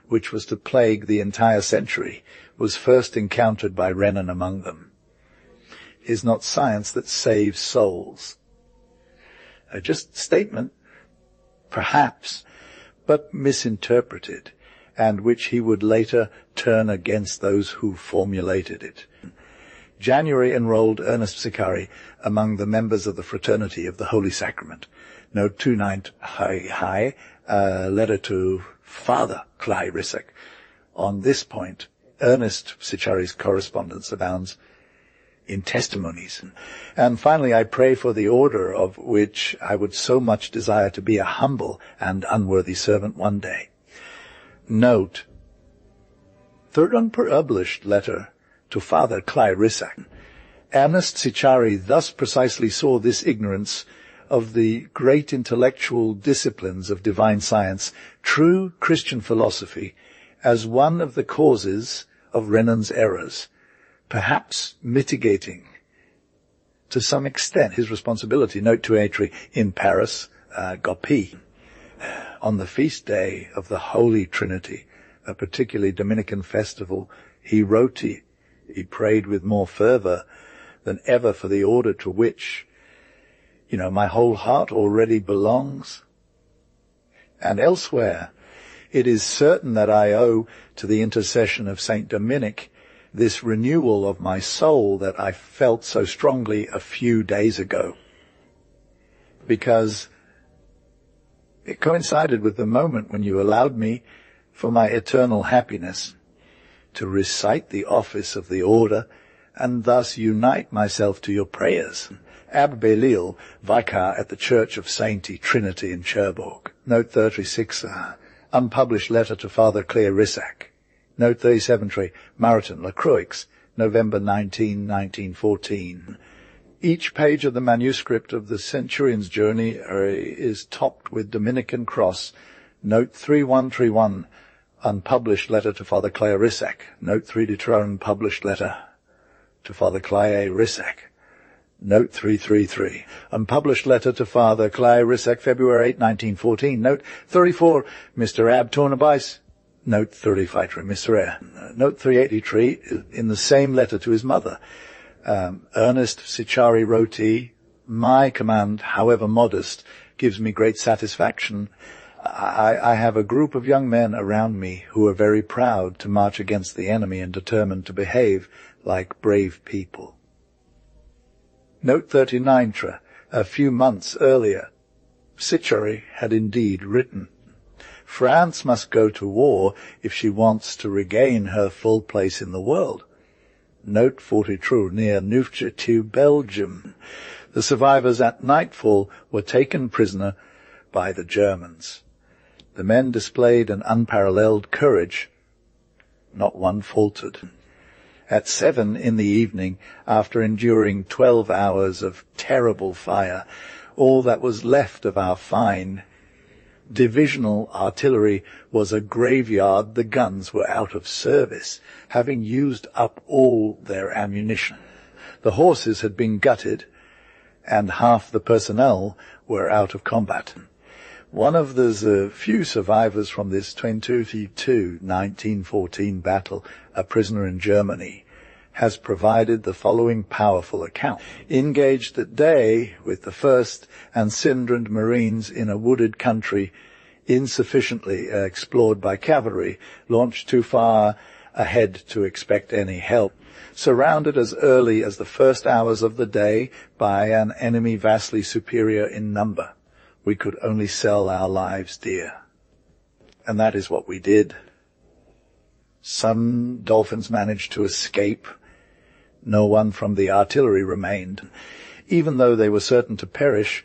which was to plague the entire century, was first encountered by Renan among them. Is not science that saves souls. Just statement, perhaps, but misinterpreted, and which he would later turn against those who formulated it. January enrolled Ernest Psichari among the members of the Fraternity of the Holy Sacrament. Note 29 High, letter to Father Clay Rissac. On this point, Ernest Psichari's correspondence abounds in testimonies. And finally, I pray for the order of which I would so much desire to be a humble and unworthy servant one day. Note, third unpublished letter to Father Clay Rissac. Ernest Psichari thus precisely saw this ignorance of the great intellectual disciplines of divine science, true Christian philosophy, as one of the causes of Renan's errors, perhaps mitigating to some extent his responsibility. Note to Atri, in Paris, Gopi, on the feast day of the Holy Trinity, a particularly Dominican festival, he prayed with more fervor than ever for the order to which, my whole heart already belongs. And elsewhere, it is certain that I owe to the intercession of Saint Dominic this renewal of my soul that I felt so strongly a few days ago, because it coincided with the moment when you allowed me, for my eternal happiness, to recite the office of the order and thus unite myself to your prayers. Abbe Bellil, Vicar at the Church of Sancti Trinity in Cherbourg. Note 36, unpublished letter to Father Clarissac. Note 37, Mariton, La Croix, November 19, 1914. Each page of the manuscript of the Centurion's Journey is topped with Dominican cross. Note 3131, unpublished letter to Father Clarissac. Note 32, unpublished letter to Father Clarissac. Note 333, unpublished letter to Father Clarissac, February 8, 1914. Note 34, Mr. Ab Tournabais. Note 35, Mr. Eyre. Note 383, in the same letter to his mother. Ernest Psichari wrote he, my command, however modest, gives me great satisfaction. I have a group of young men around me who are very proud to march against the enemy and determined to behave like brave people. Note 39, a few months earlier, Psichari had indeed written, France must go to war if she wants to regain her full place in the world. Note 42, near Neufchâteau, Belgium. The survivors at nightfall were taken prisoner by the Germans. The men displayed an unparalleled courage. Not one faltered. At 7 in the evening, after enduring 12 hours of terrible fire, all that was left of our fine divisional artillery was a graveyard. The guns were out of service, having used up all their ammunition. The horses had been gutted, and half the personnel were out of combat. One of the few survivors from this 1914 battle, a prisoner in Germany, has provided the following powerful account. Engaged at day with the 1st and Sindrand Marines in a wooded country insufficiently explored by cavalry, launched too far ahead to expect any help, surrounded as early as the first hours of the day by an enemy vastly superior in number, we could only sell our lives dear. And that is what we did. Some dolphins managed to escape. No one from the artillery remained. Even though they were certain to perish,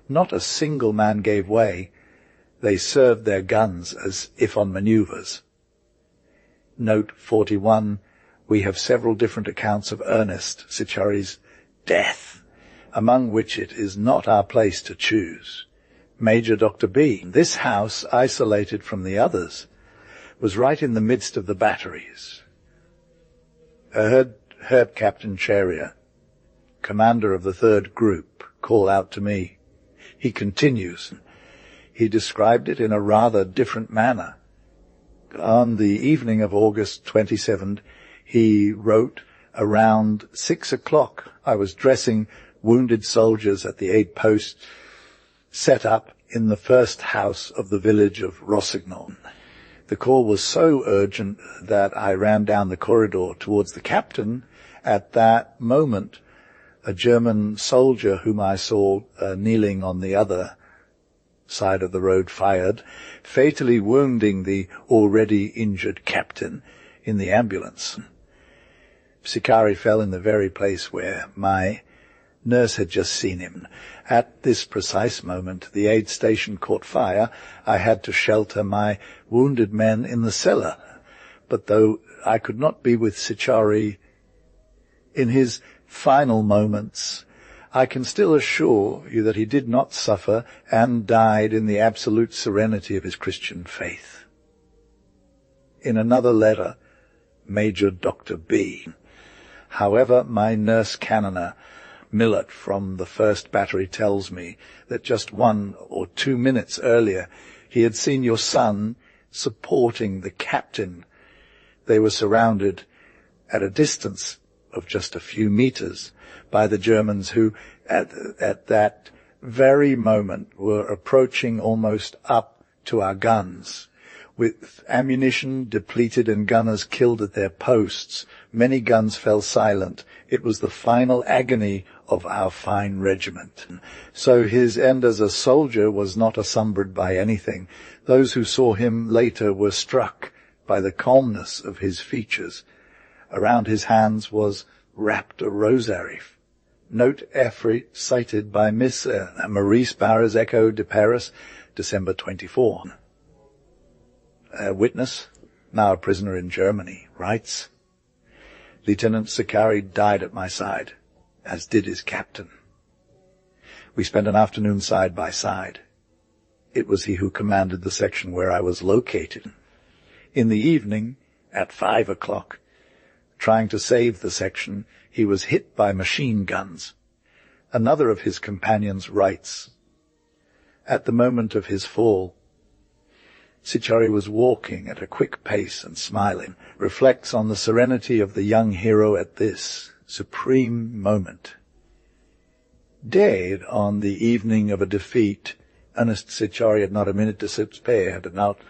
not a single man gave way. They served their guns as if on maneuvers. Note 41, we have several different accounts of Ernest Psichari's death, among which it is not our place to choose. Major Dr. B. This house, isolated from the others, was right in the midst of the batteries. I heard Captain Cheria, commander of the 3rd group, call out to me. He continues. He described it in a rather different manner. On the evening of August 27th, he wrote, around 6 o'clock, I was dressing wounded soldiers at the aid post set up in the first house of the village of Rossignol. The call was so urgent that I ran down the corridor towards the captain. At that moment, a German soldier whom I saw kneeling on the other side of the road fired, fatally wounding the already injured captain in the ambulance. Psichari fell in the very place where my nurse had just seen him. At this precise moment, the aid station caught fire. I had to shelter my wounded men in the cellar. But though I could not be with Psichari in his final moments, I can still assure you that he did not suffer and died in the absolute serenity of his Christian faith. In another letter, Major Dr. B. However, my nurse cannoner, Millett from the 1st Battery, tells me that just 1 or 2 minutes earlier he had seen your son supporting the captain. They were surrounded at a distance of just a few meters by the Germans, who at that very moment were approaching almost up to our guns. With ammunition depleted and gunners killed at their posts, many guns fell silent. It was the final agony of our fine regiment. So his end as a soldier was not assumbered by anything. Those who saw him later were struck by the calmness of his features. Around his hands was wrapped a rosary. Note Effry, cited by Miss Maurice Barr's Echo de Paris, December 24. A witness, now a prisoner in Germany, writes, Lieutenant Psichari died at my side, as did his captain. We spent an afternoon side by side. It was he who commanded the section where I was located. In the evening, at 5 o'clock, trying to save the section, he was hit by machine guns. Another of his companions writes, at the moment of his fall, Psichari was walking at a quick pace and smiling, reflects on the serenity of the young hero at this supreme moment. Dead on the evening of a defeat, Ernest Psichari had not a minute to spare, had announced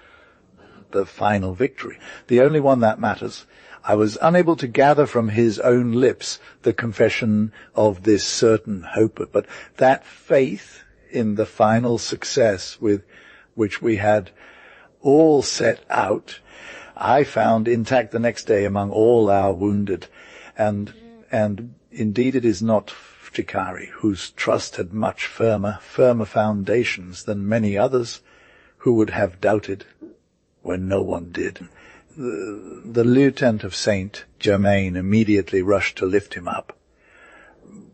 the final victory, the only one that matters. I was unable to gather from his own lips the confession of this certain hope, but that faith in the final success with which we had all set out, I found intact the next day among all our wounded, and indeed it is not Psichari, whose trust had much firmer foundations than many others who would have doubted when no one did. The lieutenant of Saint Germain immediately rushed to lift him up,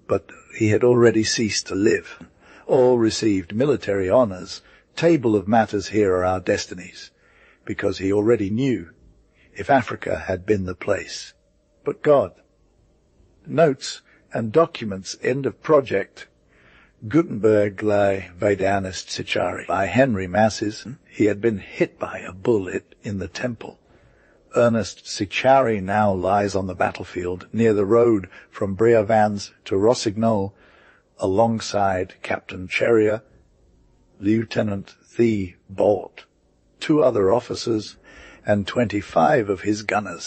but he had already ceased to live. All received military honors. Table of matters, here are our destinies, because he already knew if Africa had been the place. But God. Notes and documents, end of project. Gutenberg lie Ernest Psichari by Henri Massis. He had been hit by a bullet in the temple. Ernest Psichari now lies on the battlefield near the road from Briavans to Rossignol, alongside Captain Cherrier, Lieutenant Thibault, 2 other officers, and 25 of his gunners.